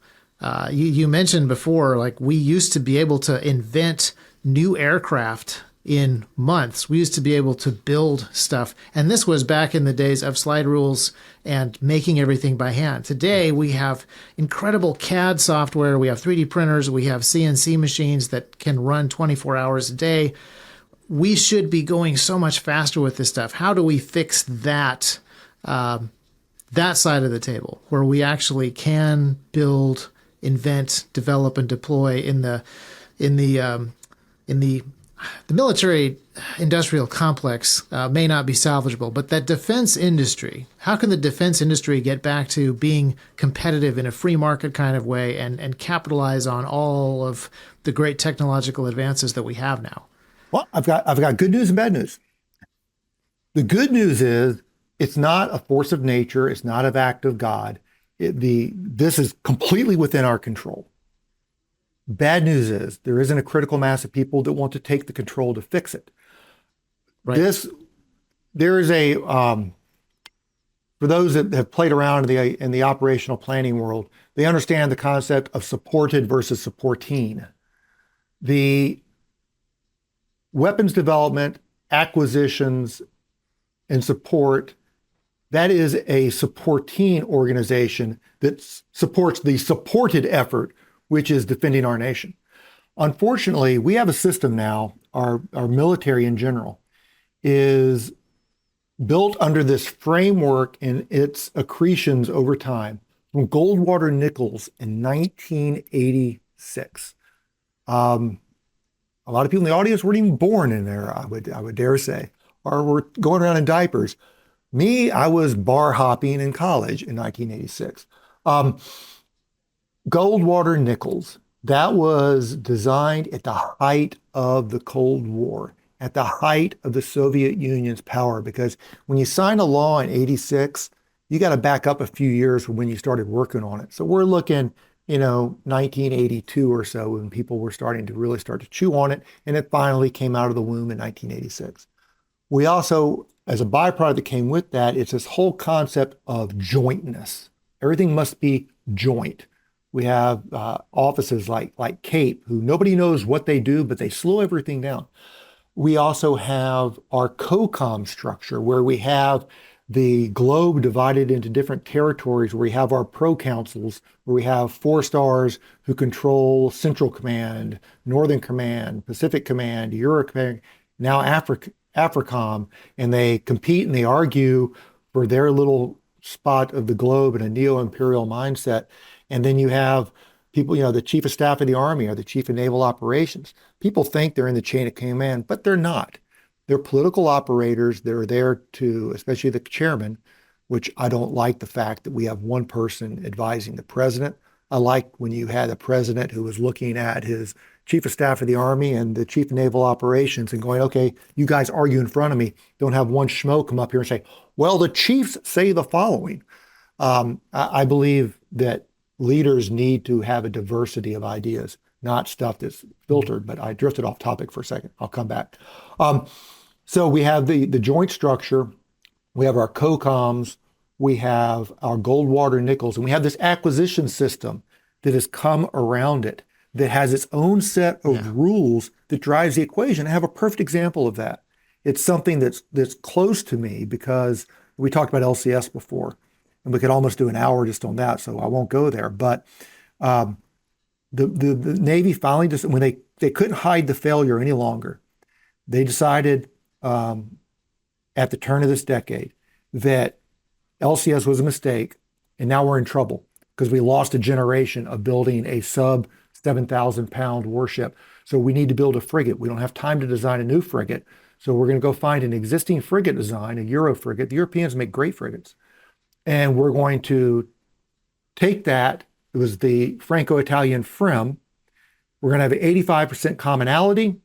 Speaker 1: You mentioned before, like, we used to be able to invent new aircraft in months. We used to be able to build stuff. And this was back in the days of slide rules and making everything by hand. Today, we have incredible CAD software. We have 3D printers. We have CNC machines that can run 24 hours a day. We should be going so much faster with this stuff. How do we fix that side of the table, where we actually can build, invent, develop, and deploy in the the military industrial complex may not be salvageable, but that defense industry, how can the defense industry get back to being competitive in a free market kind of way and capitalize on all of the great technological advances that we have now?
Speaker 2: Well, I've got good news and bad news. The good news is it's not a force of nature. It's not an act of God. This is completely within our control. Bad news is there isn't a critical mass of people that want to take the control to fix it.
Speaker 1: Right.
Speaker 2: There is a for those that have played around in the operational planning world, they understand the concept of supported versus supporting. The weapons development, acquisitions, and support, that is a supporting organization that supports the supported effort, which is defending our nation. Unfortunately, we have a system now, our military in general, is built under this framework and its accretions over time from Goldwater Nichols in 1986. A lot of people in the audience weren't even born in there, I would dare say, or were going around in diapers. Me, I was bar hopping in college in 1986. Goldwater Nichols, that was designed at the height of the Cold War, at the height of the Soviet Union's power, because when you sign a law in 86, you got to back up a few years from when you started working on it. So we're looking, 1982 or so when people were starting to chew on it, and it finally came out of the womb in 1986. We also, as a byproduct that came with that, it's this whole concept of jointness. Everything must be joint. We have offices like CAPE, who nobody knows what they do, but they slow everything down. We also have our COCOM structure, where we have the globe divided into different territories, where we have our pro-councils, where we have 4-stars who control Central Command, Northern Command, Pacific Command, Europe, now AFRICOM, and they compete and they argue for their little spot of the globe in a neo-imperial mindset. And then you have people, the Chief of Staff of the Army or the Chief of Naval Operations. People think they're in the chain of command, but they're not. They're political operators. They're there to, especially the chairman, which I don't like the fact that we have one person advising the president. I like when you had a president who was looking at his Chief of Staff of the Army and the Chief of Naval Operations and going, okay, you guys argue in front of me. Don't have one schmo come up here and say, well, the chiefs say the following. I believe that leaders need to have a diversity of ideas, not stuff that's filtered, but I drifted off topic for a second. I'll come back. So we have the joint structure, we have our COCOMs, we have our Goldwater Nichols, and we have this acquisition system that has come around it that has its own set of rules that drives the equation. I have a perfect example of that. It's something that's close to me because we talked about LCS before, and we could almost do an hour just on that, so I won't go there. But the Navy finally, just when they couldn't hide the failure any longer, they decided at the turn of this decade that LCS was a mistake, and now we're in trouble because we lost a generation of building a sub 7,000 pound warship. So we need to build a frigate. We don't have time to design a new frigate. So we're going to go find an existing frigate design, a Euro frigate. The Europeans make great frigates. And we're going to take that. It was the Franco-Italian FREM. We're going to have 85% commonality.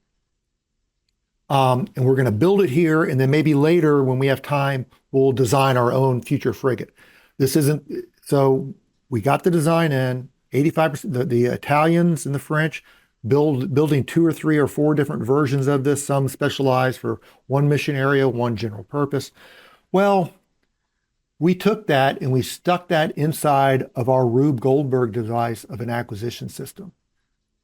Speaker 2: And we're going to build it here. And then maybe later when we have time, we'll design our own future frigate. So we got the design in, 85%, the Italians and the French building 2 or 3 or 4 different versions of this, some specialized for one mission area, one general purpose. Well, we took that and we stuck that inside of our Rube Goldberg device of an acquisition system.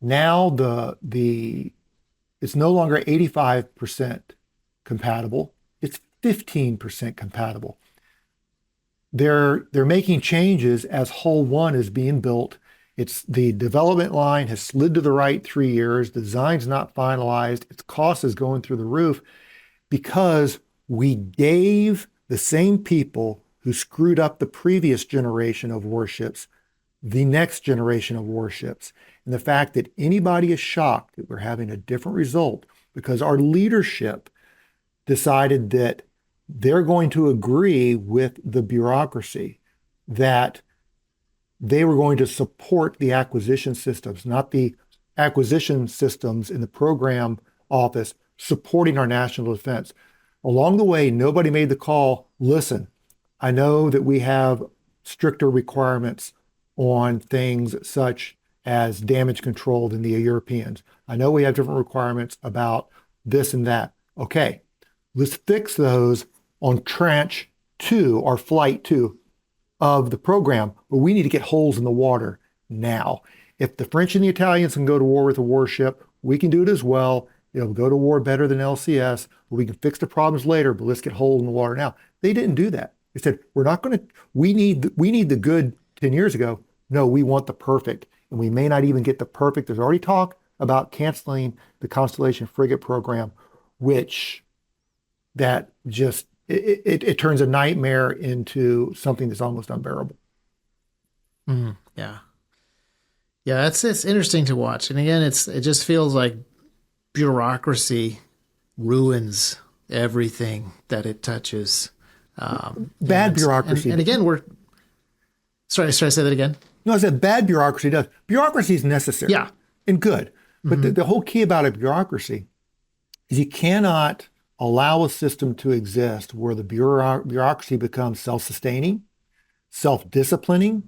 Speaker 2: Now it's no longer 85% compatible, it's 15% compatible. They're making changes as Hull 1 is being built. It's the development line has slid to the right 3 years. The design's not finalized. Its cost is going through the roof because we gave the same people who screwed up the previous generation of warships the next generation of warships. And the fact that anybody is shocked that we're having a different result because our leadership decided that they're going to agree with the bureaucracy that they were going to support the acquisition systems, not the acquisition systems in the program office supporting our national defense. Along the way, nobody made the call, listen, I know that we have stricter requirements on things such as damage control than the Europeans. I know we have different requirements about this and that. Okay, let's fix those on tranche 2 or flight 2 of the program, but we need to get holes in the water now. If the French and the Italians can go to war with a warship, we can do it as well. It'll go to war better than LCS. We can fix the problems later, but let's get holes in the water now. They didn't do that. They said, we're not going to, we need the good 10 years ago. No, we want the perfect. And we may not even get the perfect. There's already talk about canceling the Constellation frigate program, which that just, it turns a nightmare into something that's almost unbearable.
Speaker 1: Yeah. Yeah, it's interesting to watch. And again, it just feels like bureaucracy ruins everything that it touches.
Speaker 2: Bad bureaucracy.
Speaker 1: And again, sorry, say that again.
Speaker 2: No, I said bad bureaucracy does. Bureaucracy is necessary.
Speaker 1: Yeah.
Speaker 2: And good. But the whole key about a bureaucracy is you cannot allow a system to exist where the bureaucracy becomes self-sustaining, self-disciplining,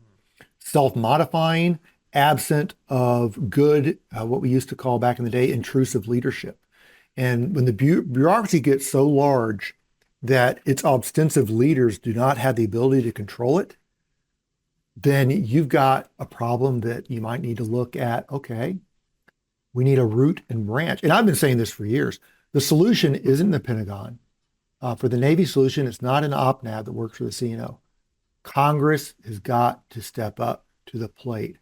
Speaker 2: self-modifying, absent of good, what we used to call back in the day, intrusive leadership. And when the bureaucracy gets so large that its ostensive leaders do not have the ability to control it, then you've got a problem that you might need to look at. Okay, we need a root and branch. And I've been saying this for years. The solution isn't the Pentagon. For the Navy solution, it's not an OPNAV that works for the CNO. Congress has got to step up to the plate.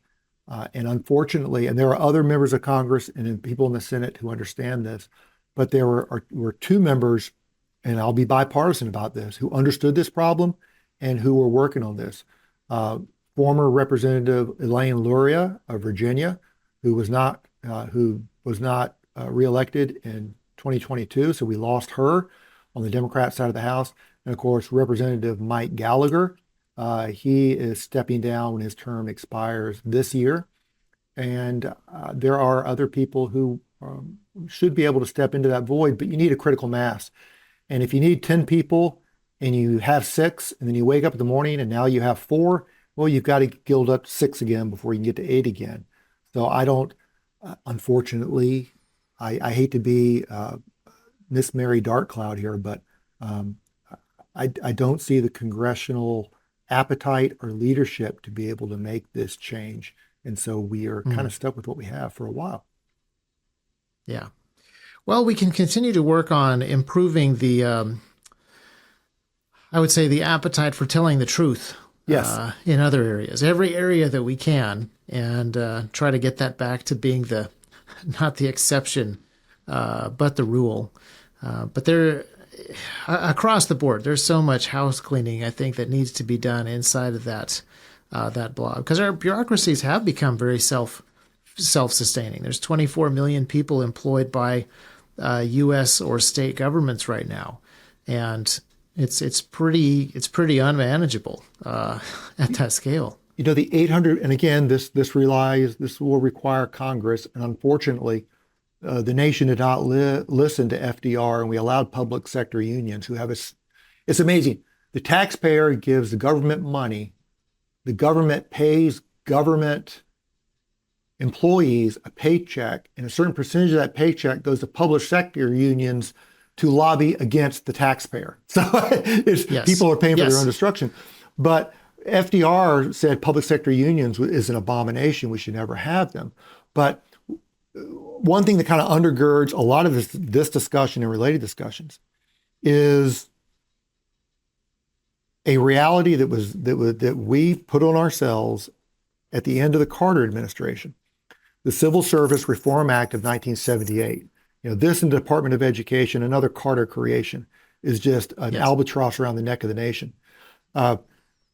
Speaker 2: And unfortunately, and there are other members of Congress and people in the Senate who understand this, but there were 2 members, and I'll be bipartisan about this, who understood this problem and who were working on this. Former Representative Elaine Luria of Virginia, who was not reelected in 2022, so we lost her on the Democrat side of the House. And of course, Representative Mike Gallagher, he is stepping down when his term expires this year. And there are other people who should be able to step into that void, but you need a critical mass. And if you need 10 people and you have 6, and then you wake up in the morning and now you have 4, well, you've got to gild up 6 again before you can get to 8 again. So I don't, unfortunately, I hate to be Miss Mary Darkcloud here, but I don't see the congressional appetite or leadership to be able to make this change. And so we are kind of stuck with what we have for a while.
Speaker 1: Yeah. Well, we can continue to work on improving the, I would say, the appetite for telling the truth.
Speaker 2: Yes.
Speaker 1: In other areas, every area that we can, and try to get that back to being not the exception, but the rule. But there, across the board, there's so much house cleaning, I think, that needs to be done inside of that blob, because our bureaucracies have become very self-sustaining. There's 24 million people employed by U.S. or state governments right now, and it's pretty unmanageable at that scale.
Speaker 2: You know, the 800, and again, this will require Congress, and unfortunately, the nation did not listen to FDR, and we allowed public sector unions who have it's amazing. The taxpayer gives the government money. The government pays government employees a paycheck, and a certain percentage of that paycheck goes to public sector unions to lobby against the taxpayer. So people are paying for their own destruction. But FDR said public sector unions is an abomination. We should never have them. But one thing that kind of undergirds a lot of this discussion and related discussions is a reality that we put on ourselves at the end of the Carter administration. The Civil Service Reform Act of 1978. You know, this and the Department of Education, another Carter creation, is just an albatross around the neck of the nation.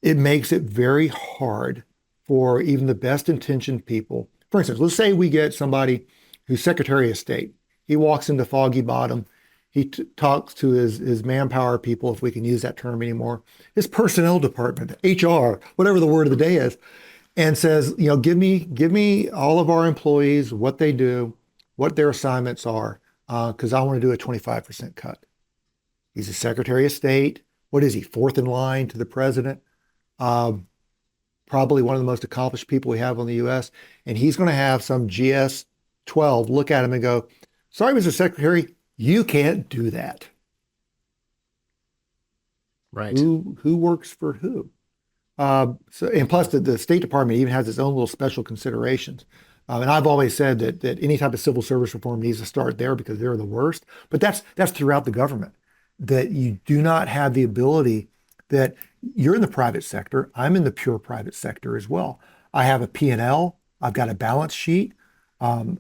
Speaker 2: It makes it very hard for even the best intentioned people. For instance, let's say we get somebody who's Secretary of State, He walks into Foggy Bottom. He talks to his manpower people, if we can use that term anymore, his personnel department, HR, whatever the word of the day is, and says, give me all of our employees, what they do, what their assignments are, because I want to do a 25% cut. He's a Secretary of State. What is he? Fourth in line to the president. Probably one of the most accomplished people we have in the U.S. And he's going to have some GS-12 look at him and go, sorry, Mr. Secretary, you can't do that.
Speaker 1: Right.
Speaker 2: Who works for who? And plus the State Department even has its own little special considerations. And I've always said that any type of civil service reform needs to start there because they're the worst. But that's throughout the government, that you do not have the ability, that you're in the private sector. I'm in the pure private sector as well. I have a P&L. I've got a balance sheet. I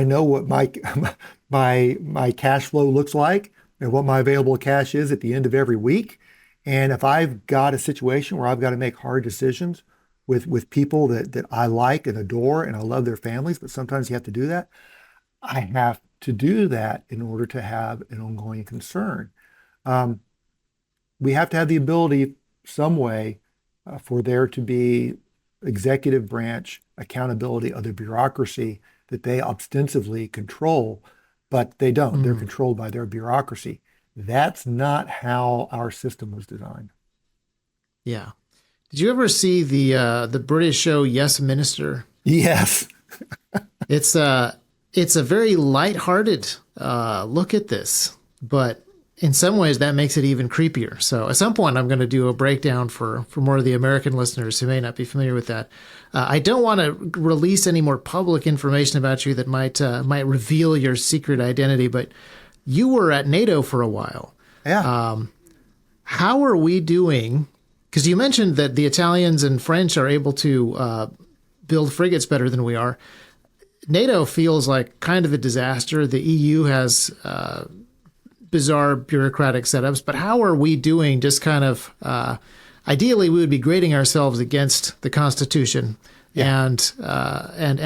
Speaker 2: know what my cash flow looks like and what my available cash is at the end of every week. And if I've got a situation where I've got to make hard decisions with people that I like and adore and I love their families, but sometimes you have to do that, I have to do that in order to have an ongoing concern. We have to have the ability, some way, for there to be executive branch accountability of the bureaucracy that they ostensibly control, but they don't. They're controlled by their bureaucracy. That's not how our system was designed.
Speaker 1: Yeah. Did you ever see the British show Yes Minister?
Speaker 2: Yes.
Speaker 1: It's a very lighthearted look at this, but in some ways that makes it even creepier. So at some point I'm going to do a breakdown for more of the American listeners who may not be familiar with that. I don't want to release any more public information about you that might reveal your secret identity, but you were at NATO for a while.
Speaker 2: Yeah.
Speaker 1: How are we doing? Because you mentioned that the Italians and French are able to build frigates better than we are. NATO feels like kind of a disaster. The EU has bizarre bureaucratic setups, but how are we doing? Just kind of ideally, we would be grading ourselves against the Constitution and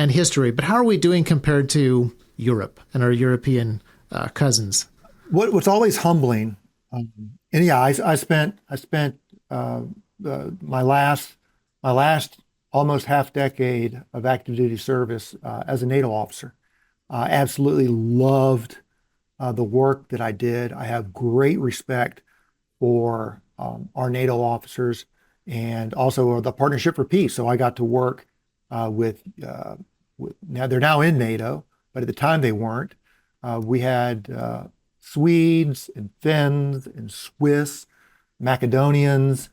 Speaker 1: history. But how are we doing compared to Europe and our European cousins?
Speaker 2: What's always humbling, and yeah, I spent my last almost half decade of active duty service as a NATO officer. I absolutely loved the work that I did. I have great respect for our NATO officers and also the Partnership for Peace. So I got to work with now they're now in NATO, but at the time they weren't. We had Swedes and Finns and Swiss, Macedonians.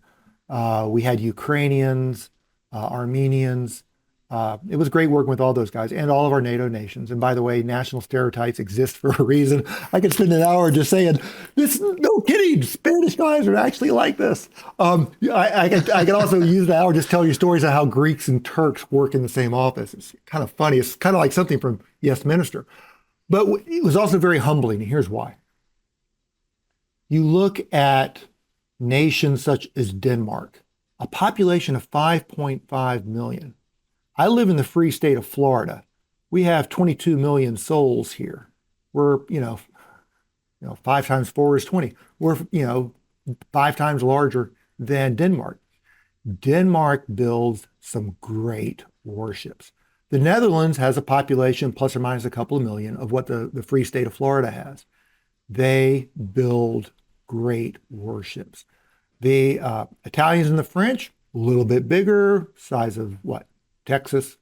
Speaker 2: We had Ukrainians, Armenians. It was great working with all those guys and all of our NATO nations. And by the way, national stereotypes exist for a reason. I could spend an hour just saying, this, no kidding, Spanish guys are actually like this. I could also use the hour just tell you stories of how Greeks and Turks work in the same office. It's kind of funny. It's kind of like something from Yes Minister. But it was also very humbling, and here's why. You look at nations such as Denmark, a population of 5.5 million. I live in the free state of Florida. We have 22 million souls here. We're, 5 times 4 is 20. We're, 5 times larger than Denmark. Denmark builds some great warships. The Netherlands has a population plus or minus a couple of million of what the free state of Florida has. They build great warships. The Italians and the French, a little bit bigger, size of what? Texas.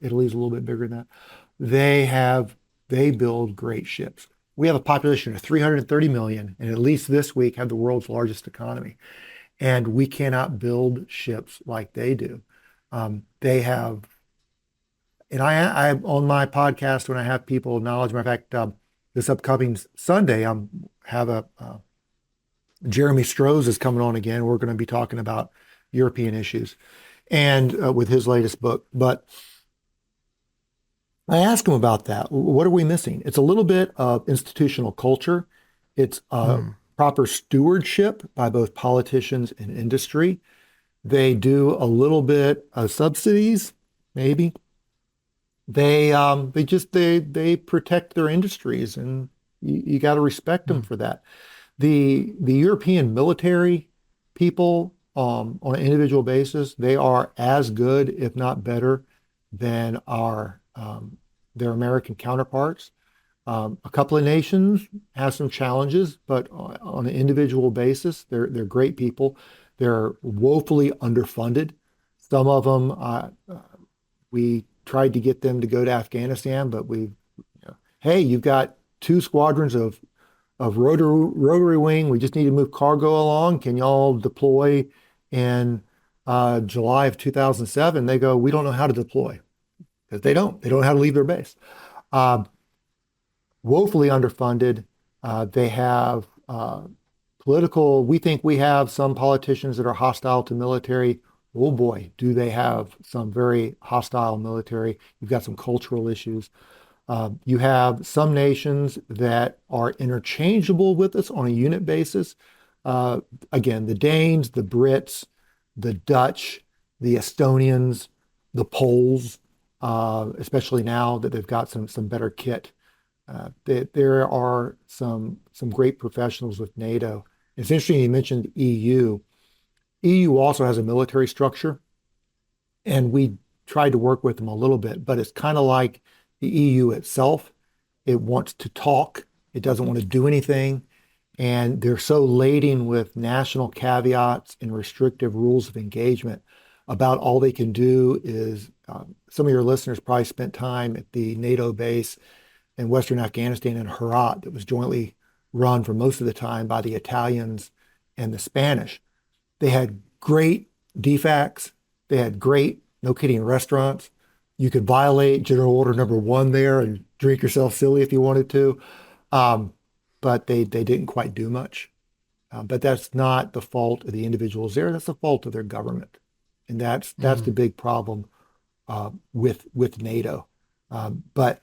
Speaker 2: Italy's a little bit bigger than that. They build great ships. We have a population of 330 million, and at least this week have the world's largest economy. And we cannot build ships like they do. They have, and I on my podcast, when I have people acknowledge, matter of fact, this upcoming Sunday, Jeremy Strohs is coming on again. We're going to be talking about European issues and with his latest book. But I asked him about that. What are we missing? It's a little bit of institutional culture. It's proper stewardship by both politicians and industry. They do a little bit of subsidies, maybe. they protect their industries, and you got to respect them
Speaker 1: Mm.
Speaker 2: for that. The European military people, on an individual basis, they are as good, if not better, than their American counterparts. A couple of nations have some challenges, but on an individual basis, they're great people. They're woefully underfunded. Some of them, we tried to get them to go to Afghanistan, but hey, you've got two squadrons of rotary wing. We just need to move cargo along. Can y'all deploy in July of 2007? They go, we don't know how to deploy because they don't know how to leave their base. Uh, Woefully underfunded. They have we think we have some politicians that are hostile to military. Oh boy, do they have some very hostile military. You've got some cultural issues. You have some nations that are interchangeable with us on a unit basis. Again, the Danes, the Brits, the Dutch, the Estonians, the Poles, especially now that they've got some better kit. There are some great professionals with NATO. It's interesting you mentioned EU. EU also has a military structure, and we tried to work with them a little bit, but it's kind of like the EU itself. It wants to talk. It doesn't want to do anything. And they're so laden with national caveats and restrictive rules of engagement about all they can do is some of your listeners probably spent time at the NATO base in Western Afghanistan and Herat that was jointly run for most of the time by the Italians and the Spanish. They had great DFACs. They had great, no kidding, restaurants. You could violate General Order Number 1 there and drink yourself silly if you wanted to. But they didn't quite do much. But that's not the fault of the individuals there. That's the fault of their government. And that's the big problem with NATO. But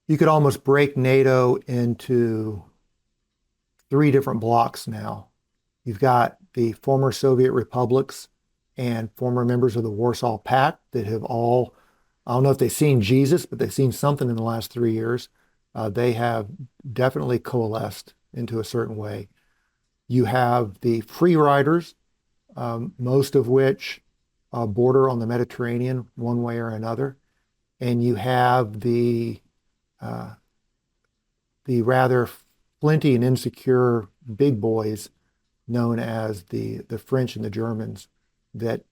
Speaker 2: you could almost break NATO into three different blocks now. You've got the former Soviet republics and former members of the Warsaw Pact that have all, I don't know if they've seen Jesus, but they've seen something in the last 3 years. They have definitely coalesced into a certain way. You have the free riders, most of which border on the Mediterranean one way or another. And you have the rather flinty and insecure big boys known as the French and the Germans that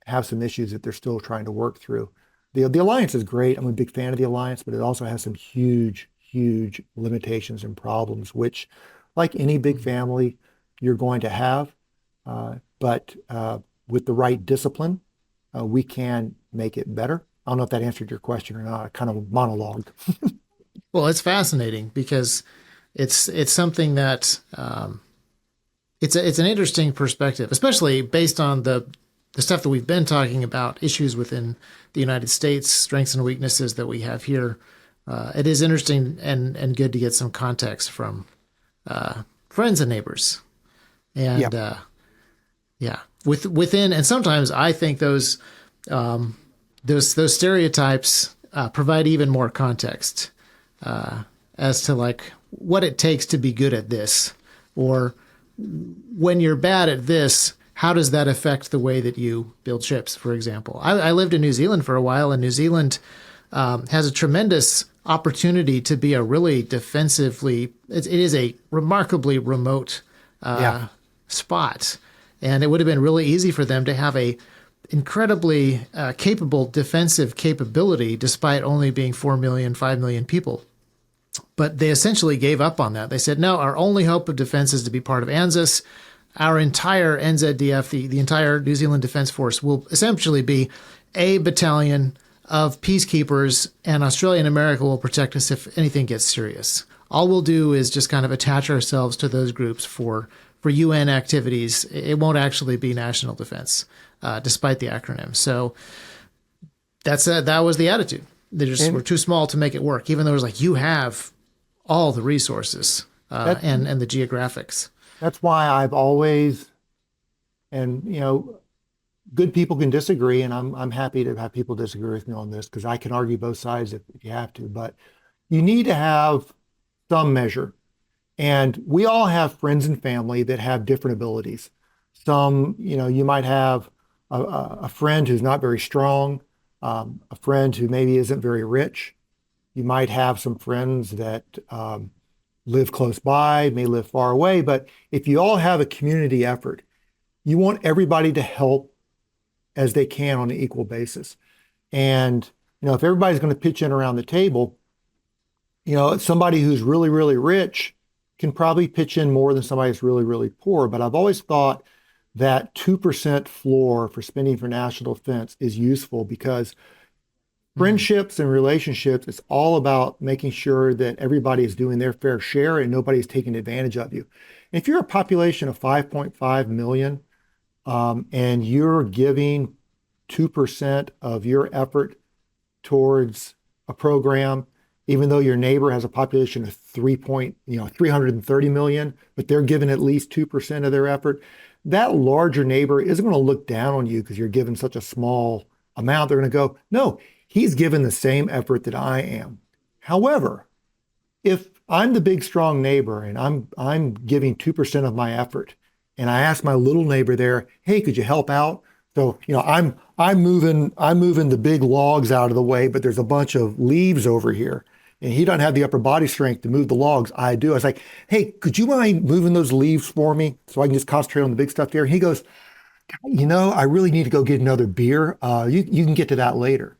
Speaker 2: have some issues that they're still trying to work through. The alliance is great. I'm a big fan of the alliance, but it also has some huge, huge limitations and problems, which, like any big family, you're going to have. But with the right discipline, we can make it better. I don't know if that answered your question or not. I kind of monologued.
Speaker 1: Well, it's fascinating because it's something that it's an interesting perspective, especially based on the stuff that we've been talking about, issues within the United States, strengths and weaknesses that we have here. It is interesting and good to get some context from friends and neighbors, and within. And sometimes I think those stereotypes provide even more context as to like what it takes to be good at this, or when you're bad at this, how does that affect the way that you build ships, for example? I lived in New Zealand for a while, and New Zealand has a tremendous opportunity to be a really defensively, it is a remarkably remote spot. And it would have been really easy for them to have a incredibly capable defensive capability despite only being 4 million, 5 million people. But they essentially gave up on that. They said, no, our only hope of defense is to be part of ANZUS. Our entire NZDF, the entire New Zealand Defence Force, will essentially be a battalion of peacekeepers, and Australia and America will protect us if anything gets serious. All we'll do is just kind of attach ourselves to those groups for UN activities. It won't actually be national defense, despite the acronym. So that was the attitude. They just were too small to make it work, even though it was like, you have all the resources and the geographics.
Speaker 2: That's why I've always, and good people can disagree, and I'm happy to have people disagree with me on this because I can argue both sides if you have to. But you need to have some measure. And we all have friends and family that have different abilities. Some, you might have a friend who's not very strong, a friend who maybe isn't very rich. You might have some friends that live close by, may live far away. But if you all have a community effort, you want everybody to help as they can on an equal basis. And, if everybody's going to pitch in around the table, somebody who's really, really rich can probably pitch in more than somebody who's really, really poor. But I've always thought that 2% floor for spending for national defense is useful because friendships and relationships, it's all about making sure that everybody is doing their fair share and nobody's taking advantage of you. And if you're a population of 5.5 million, and you're giving 2% of your effort towards a program, even though your neighbor has a population of 330 million, but they're giving at least 2% of their effort, that larger neighbor isn't going to look down on you because you're giving such a small amount. They're going to go, no, he's given the same effort that I am. However, if I'm the big, strong neighbor and I'm giving 2% of my effort, and I ask my little neighbor there, hey, could you help out? So, I'm moving the big logs out of the way, but there's a bunch of leaves over here. And he doesn't have the upper body strength to move the logs. I do. I was like, hey, could you mind moving those leaves for me so I can just concentrate on the big stuff there? And he goes, I really need to go get another beer. You can get to that later.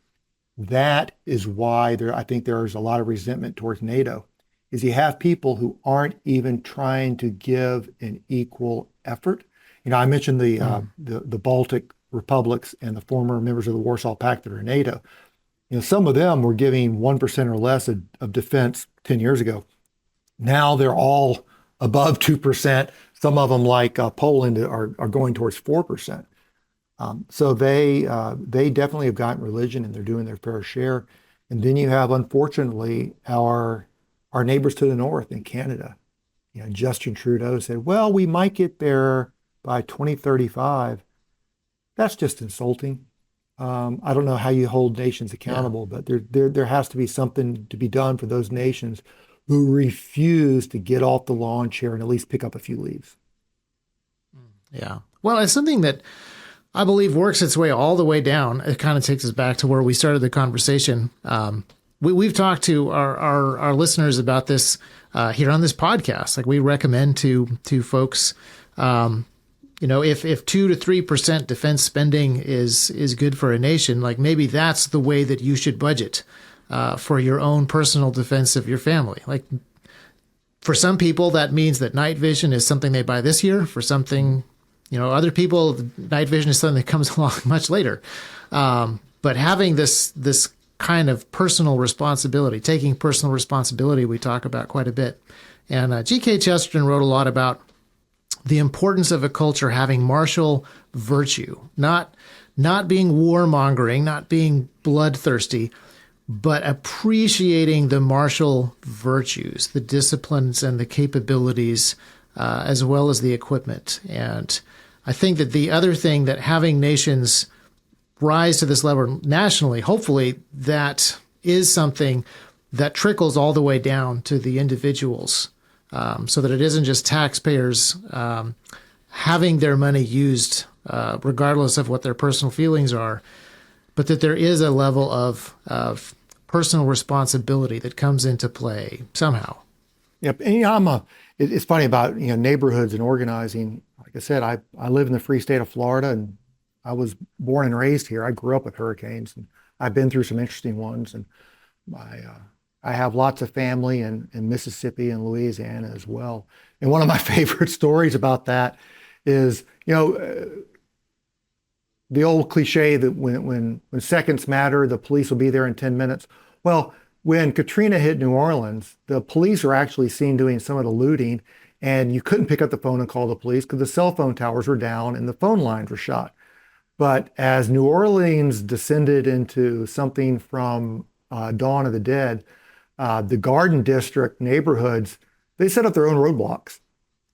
Speaker 2: That is why I think there's a lot of resentment towards NATO, is you have people who aren't even trying to give an equal effort. I mentioned the Baltic republics and the former members of the Warsaw Pact that are in NATO. Some of them were giving 1% or less of defense 10 years ago. Now they're all above 2%. Some of them, like Poland, are going towards 4%. So they definitely have gotten religion and they're doing their fair share. And then you have, unfortunately, our neighbors to the north in Canada. Justin Trudeau said, well, we might get there by 2035. That's just insulting. I don't know how you hold nations accountable, but there has to be something to be done for those nations who refuse to get off the lawn chair and at least pick up a few leaves.
Speaker 1: Yeah. Well, it's something that I believe works its way all the way down. It kind of takes us back to where we started the conversation. We've talked to our listeners about this here on this podcast. Like, we recommend to folks, if 2 to 3% defense spending is good for a nation, like maybe that's the way that you should budget for your own personal defense of your family. Like, for some people, that means that night vision is something they buy this year. For something, other people, night vision is something that comes along much later. But having this kind of personal responsibility, taking personal responsibility, we talk about quite a bit. And G.K. Chesterton wrote a lot about the importance of a culture having martial virtue, not being warmongering, not being bloodthirsty, but appreciating the martial virtues, the disciplines and the capabilities, as well as the equipment. And I think that the other thing that having nations rise to this level nationally, hopefully that is something that trickles all the way down to the individuals, so that it isn't just taxpayers having their money used, regardless of what their personal feelings are, but that there is a level of personal responsibility that comes into play somehow.
Speaker 2: Yep. And it's funny about neighborhoods and organizing. Like I said, I live in the free state of Florida, and I was born and raised here. I grew up with hurricanes, and I've been through some interesting ones. And I have lots of family in Mississippi and Louisiana as well. And one of my favorite stories about that is, the old cliche that when seconds matter, the police will be there in 10 minutes. Well, when Katrina hit New Orleans, the police were actually seen doing some of the looting, and you couldn't pick up the phone and call the police because the cell phone towers were down and the phone lines were shot. But as New Orleans descended into something from Dawn of the Dead, the Garden District neighborhoods, they set up their own roadblocks.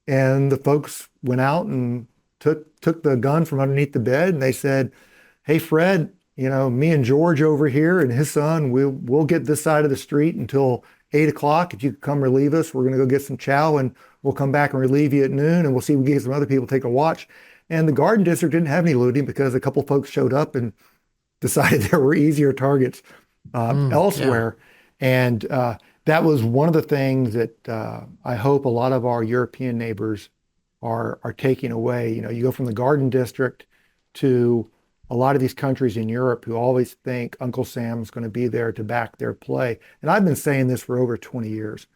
Speaker 2: And the folks went out and took the gun from underneath the bed, and they said, "Hey, Fred, me and George over here and his son, we'll get this side of the street until 8 o'clock. If you could come relieve us, we're going to go get some chow, and we'll come back and relieve you at noon, and we'll see if we can get some other people to take a watch." And the Garden District didn't have any looting because a couple folks showed up and decided there were easier targets elsewhere. Yeah. And that was one of the things that I hope a lot of our European neighbors are taking away. You go from the Garden District to a lot of these countries in Europe who always think Uncle Sam's going to be there to back their play. And I've been saying this for over 20 years.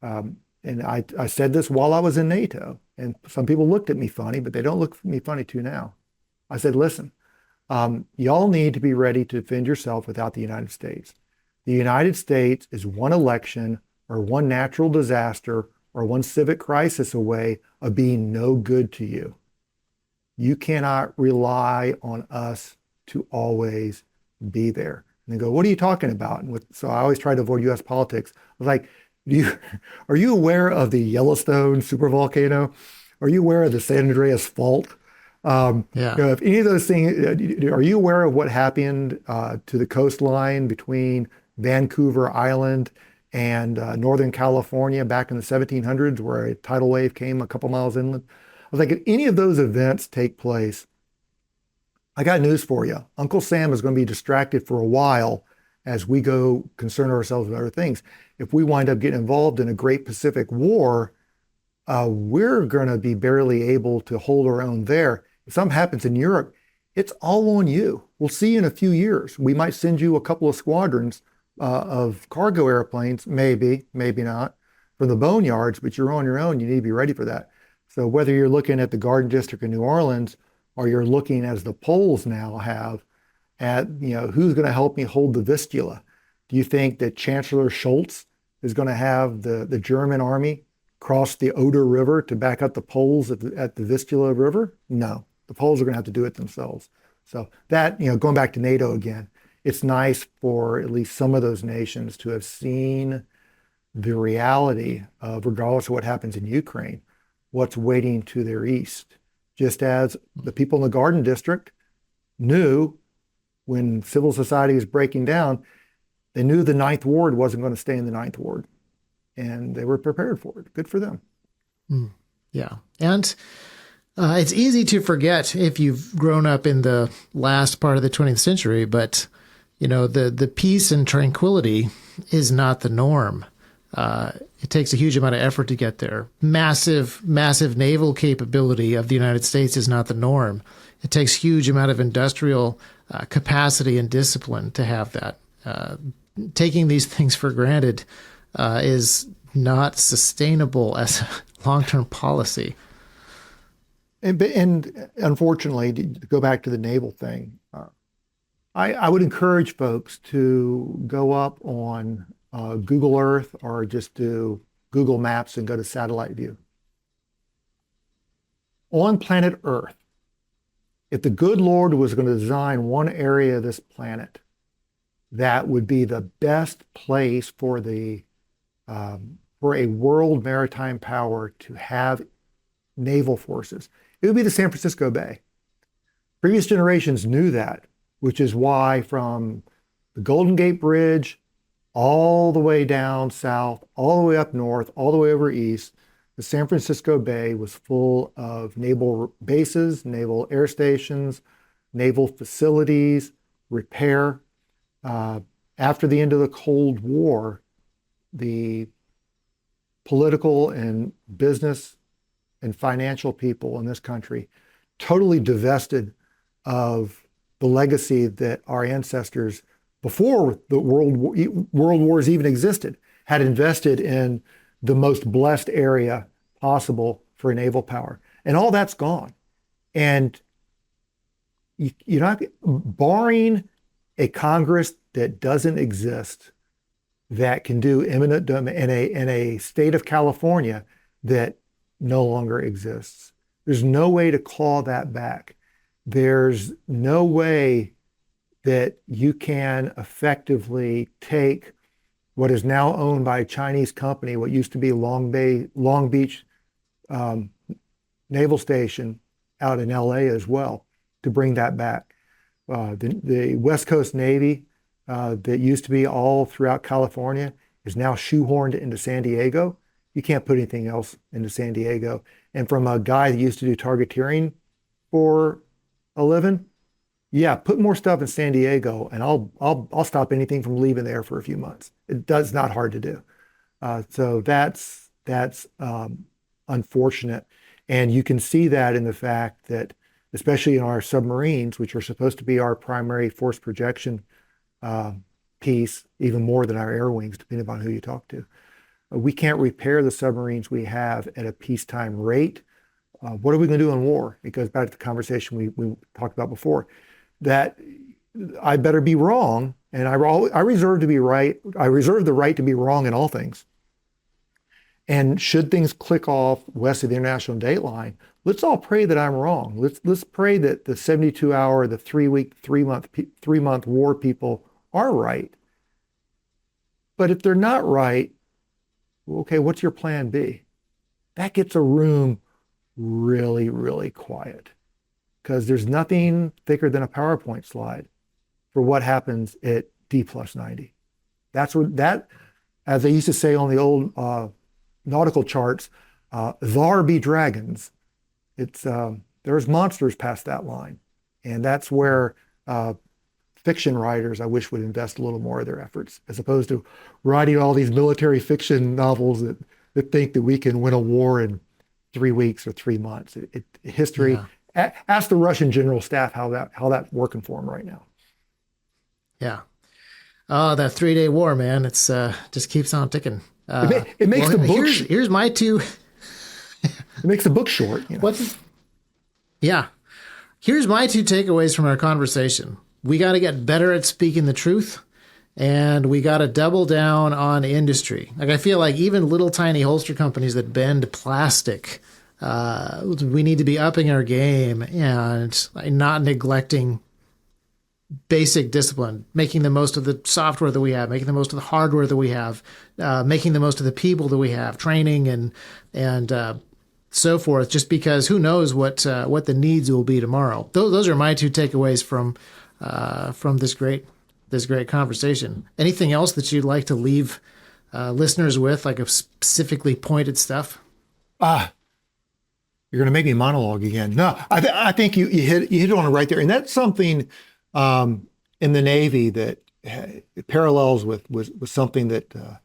Speaker 2: And I said this while I was in NATO. And some people looked at me funny, but they don't look at me funny too now. I said, listen, y'all need to be ready to defend yourself without the United States. The United States is one election or one natural disaster or one civic crisis away of being no good to you. You cannot rely on us to always be there. And they go, what are you talking about? So I always try to avoid U.S. politics. I was like, are you aware of the Yellowstone supervolcano? Are you aware of the San Andreas Fault? If any of those things, are you aware of what happened to the coastline between Vancouver Island and Northern California back in the 1700s, where a tidal wave came a couple miles inland? I was like, if any of those events take place, I got news for you. Uncle Sam is going to be distracted for a while as we go concern ourselves with other things. If we wind up getting involved in a Great Pacific War, we're going to be barely able to hold our own there. If something happens in Europe, it's all on you. We'll see you in a few years. We might send you a couple of squadrons of cargo airplanes, maybe not, for the boneyards, but you're on your own. You need to be ready for that. So whether you're looking at the Garden District in New Orleans, or you're looking, as the Poles now have, at who's going to help me hold the Vistula? Do you think that Chancellor Scholz is going to have the German army cross the Oder River to back up the Poles at the Vistula River? No, the Poles are going to have to do it themselves. So that, going back to NATO again, it's nice for at least some of those nations to have seen the reality of, regardless of what happens in Ukraine, what's waiting to their east. Just as the people in the Garden District knew when civil society was breaking down, they knew the Ninth Ward wasn't going to stay in the Ninth Ward, and they were prepared for it. Good for them.
Speaker 1: Yeah. And it's easy to forget if you've grown up in the last part of the 20th century, but the peace and tranquility is not the norm. It takes a huge amount of effort to get there. Massive naval capability of the United States is not the norm. It takes huge amount of industrial capacity and discipline to have that. Taking these things for granted is not sustainable as a long-term policy.
Speaker 2: And unfortunately, to go back to the naval thing, I would encourage folks to go up on Google Earth or just do Google Maps and go to satellite view. On planet Earth, if the good Lord was going to design one area of this planet that would be the best place for a world maritime power to have naval forces, it would be the San Francisco Bay. Previous generations knew that, which is why from the Golden Gate Bridge all the way down south, all the way up north, all the way over east, the San Francisco Bay was full of naval bases, naval air stations, naval facilities, repair. After the end of the Cold War, the political and business and financial people in this country totally divested of the legacy that our ancestors, before the world wars even existed, had invested in the most blessed area possible for naval power. And all that's gone. And you're not, barring a Congress that doesn't exist, that can do eminent domain in a state of California that no longer exists. There's no way to claw that back. There's no way that you can effectively take what is now owned by a Chinese company, what used to be Long Beach Naval Station out in LA as well to bring that back. The West Coast Navy that used to be all throughout California is now shoehorned into San Diego. You can't put anything else into San Diego. And from a guy that used to do targeteering for a living, yeah, put more stuff in San Diego, and I'll stop anything from leaving there for a few months. It's not hard to do. So that's unfortunate, and you can see that in the fact that, especially in our submarines, which are supposed to be our primary force projection piece, even more than our air wings, depending upon who you talk to, we can't repair the submarines we have at a peacetime rate. What are we going to do in war? It goes back to the conversation we talked about before, that I better be wrong, and I reserve to be right. I reserve the right to be wrong in all things. And should things click off west of the international date line, let's all pray that I'm wrong. Let's pray that the 72-hour, the 3-week, 3-month war people are right. But if they're not right, okay, what's your plan B? That gets a room really, really quiet, because there's nothing thicker than a PowerPoint slide for what happens at D+90. That's what that, as they used to say on the old nautical charts, there be dragons. It's there's monsters past that line, and that's where fiction writers, I wish, would invest a little more of their efforts, as opposed to writing all these military fiction novels that think that we can win a war in 3 weeks or 3 months. History. Yeah. Ask the Russian general staff how that's working for them right now.
Speaker 1: Yeah. Oh, that 3-day war, man. It's just keeps on ticking.
Speaker 2: It makes the book.
Speaker 1: Here's my two.
Speaker 2: It makes the book short. You know?
Speaker 1: Yeah. Here's my two takeaways from our conversation. We got to get better at speaking the truth, and we got to double down on industry. Like, I feel like even little tiny holster companies that bend plastic, we need to be upping our game and not neglecting basic discipline, making the most of the software that we have, making the most of the hardware that we have, making the most of the people that we have, training and so forth, just because who knows what the needs will be tomorrow. Those are my two takeaways from this great conversation. Anything else that you'd like to leave listeners with, like a specifically pointed stuff?
Speaker 2: You're going to make me monologue again. No, I think you hit it on it right there. And that's something in the Navy that parallels with something that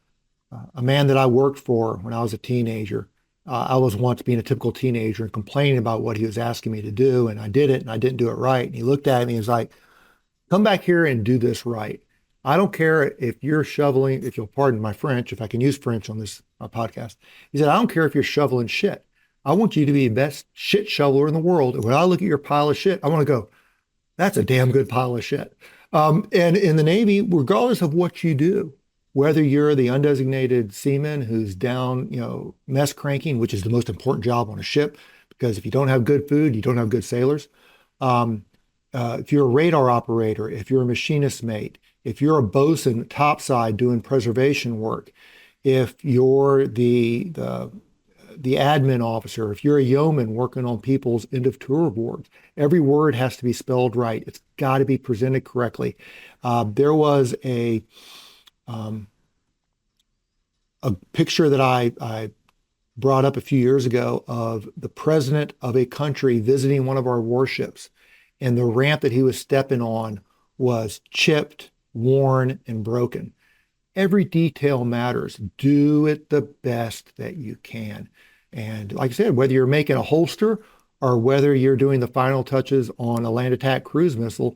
Speaker 2: a man that I worked for when I was a teenager. I was once being a typical teenager and complaining about what he was asking me to do, and I did it, and I didn't do it right. And he looked at me and he was like, "Come back here and do this right. I don't care if you're shoveling," if you'll pardon my French, if I can use French on this podcast. He said, "I don't care if you're shoveling shit. I want you to be the best shit shoveler in the world. And when I look at your pile of shit, I want to go, that's a damn good pile of shit." And in the Navy, regardless of what you do, whether you're the undesignated seaman who's down, mess cranking, which is the most important job on a ship, because if you don't have good food, you don't have good sailors. If you're a radar operator, if you're a machinist mate, if you're a bosun topside doing preservation work, if you're the admin officer, if you're a yeoman working on people's end of tour boards, every word has to be spelled right. It's got to be presented correctly. There was a picture that I brought up a few years ago of the president of a country visiting one of our warships, and the ramp that he was stepping on was chipped, worn, and broken. Every detail matters. Do it the best that you can. And like I said, whether you're making a holster or whether you're doing the final touches on a land attack cruise missile,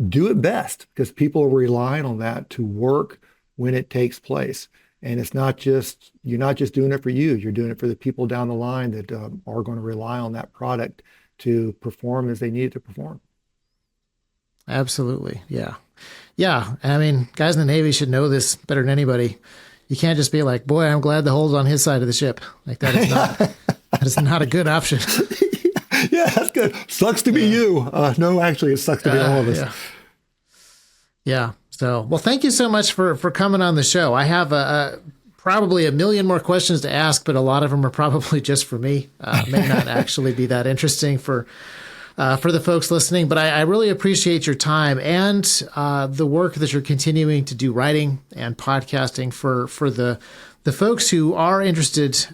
Speaker 2: do it best, because people are relying on that to work when it takes place. And it's not just, you're not just doing it for you, you're doing it for the people down the line that are going to rely on that product to perform as they need it to perform.
Speaker 1: Absolutely. Yeah. Yeah. I mean, guys in the Navy should know this better than anybody. You can't just be like, boy, I'm glad the hole's on his side of the ship. Like, that is not a good option.
Speaker 2: Yeah, that's good. Sucks to be you. No, actually, it sucks to be all of us.
Speaker 1: Yeah. Yeah. So, well, thank you so much for coming on the show. I have probably a million more questions to ask, but a lot of them are probably just for me. May not actually be that interesting for the folks listening, but I really appreciate your time and the work that you're continuing to do, writing and podcasting for the folks who are interested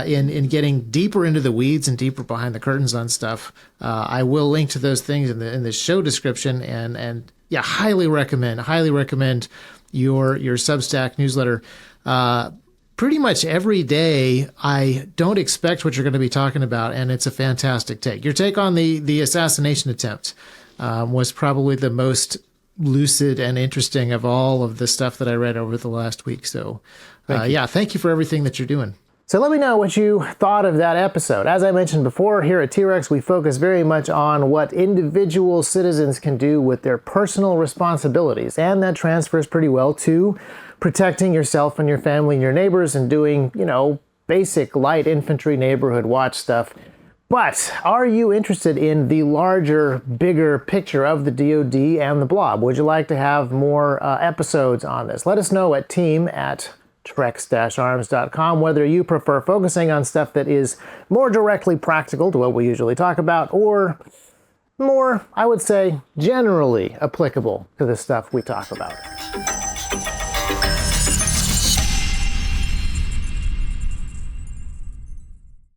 Speaker 1: in getting deeper into the weeds and deeper behind the curtains on stuff. I will link to those things in the show description, and yeah, highly recommend your Substack newsletter. Pretty much every day, I don't expect what you're going to be talking about, and it's a fantastic take. Your take on the assassination attempt was probably the most lucid and interesting of all of the stuff that I read over the last week. So, thank you for everything that you're doing. So let me know what you thought of that episode. As I mentioned before, here at T-Rex, we focus very much on what individual citizens can do with their personal responsibilities, and that transfers pretty well to protecting yourself and your family and your neighbors and doing, basic light infantry neighborhood watch stuff. But are you interested in the larger, bigger picture of the DoD and the blob? Would you like to have more episodes on this? Let us know at team@trex-arms.com whether you prefer focusing on stuff that is more directly practical to what we usually talk about, or more, I would say, generally applicable to the stuff we talk about.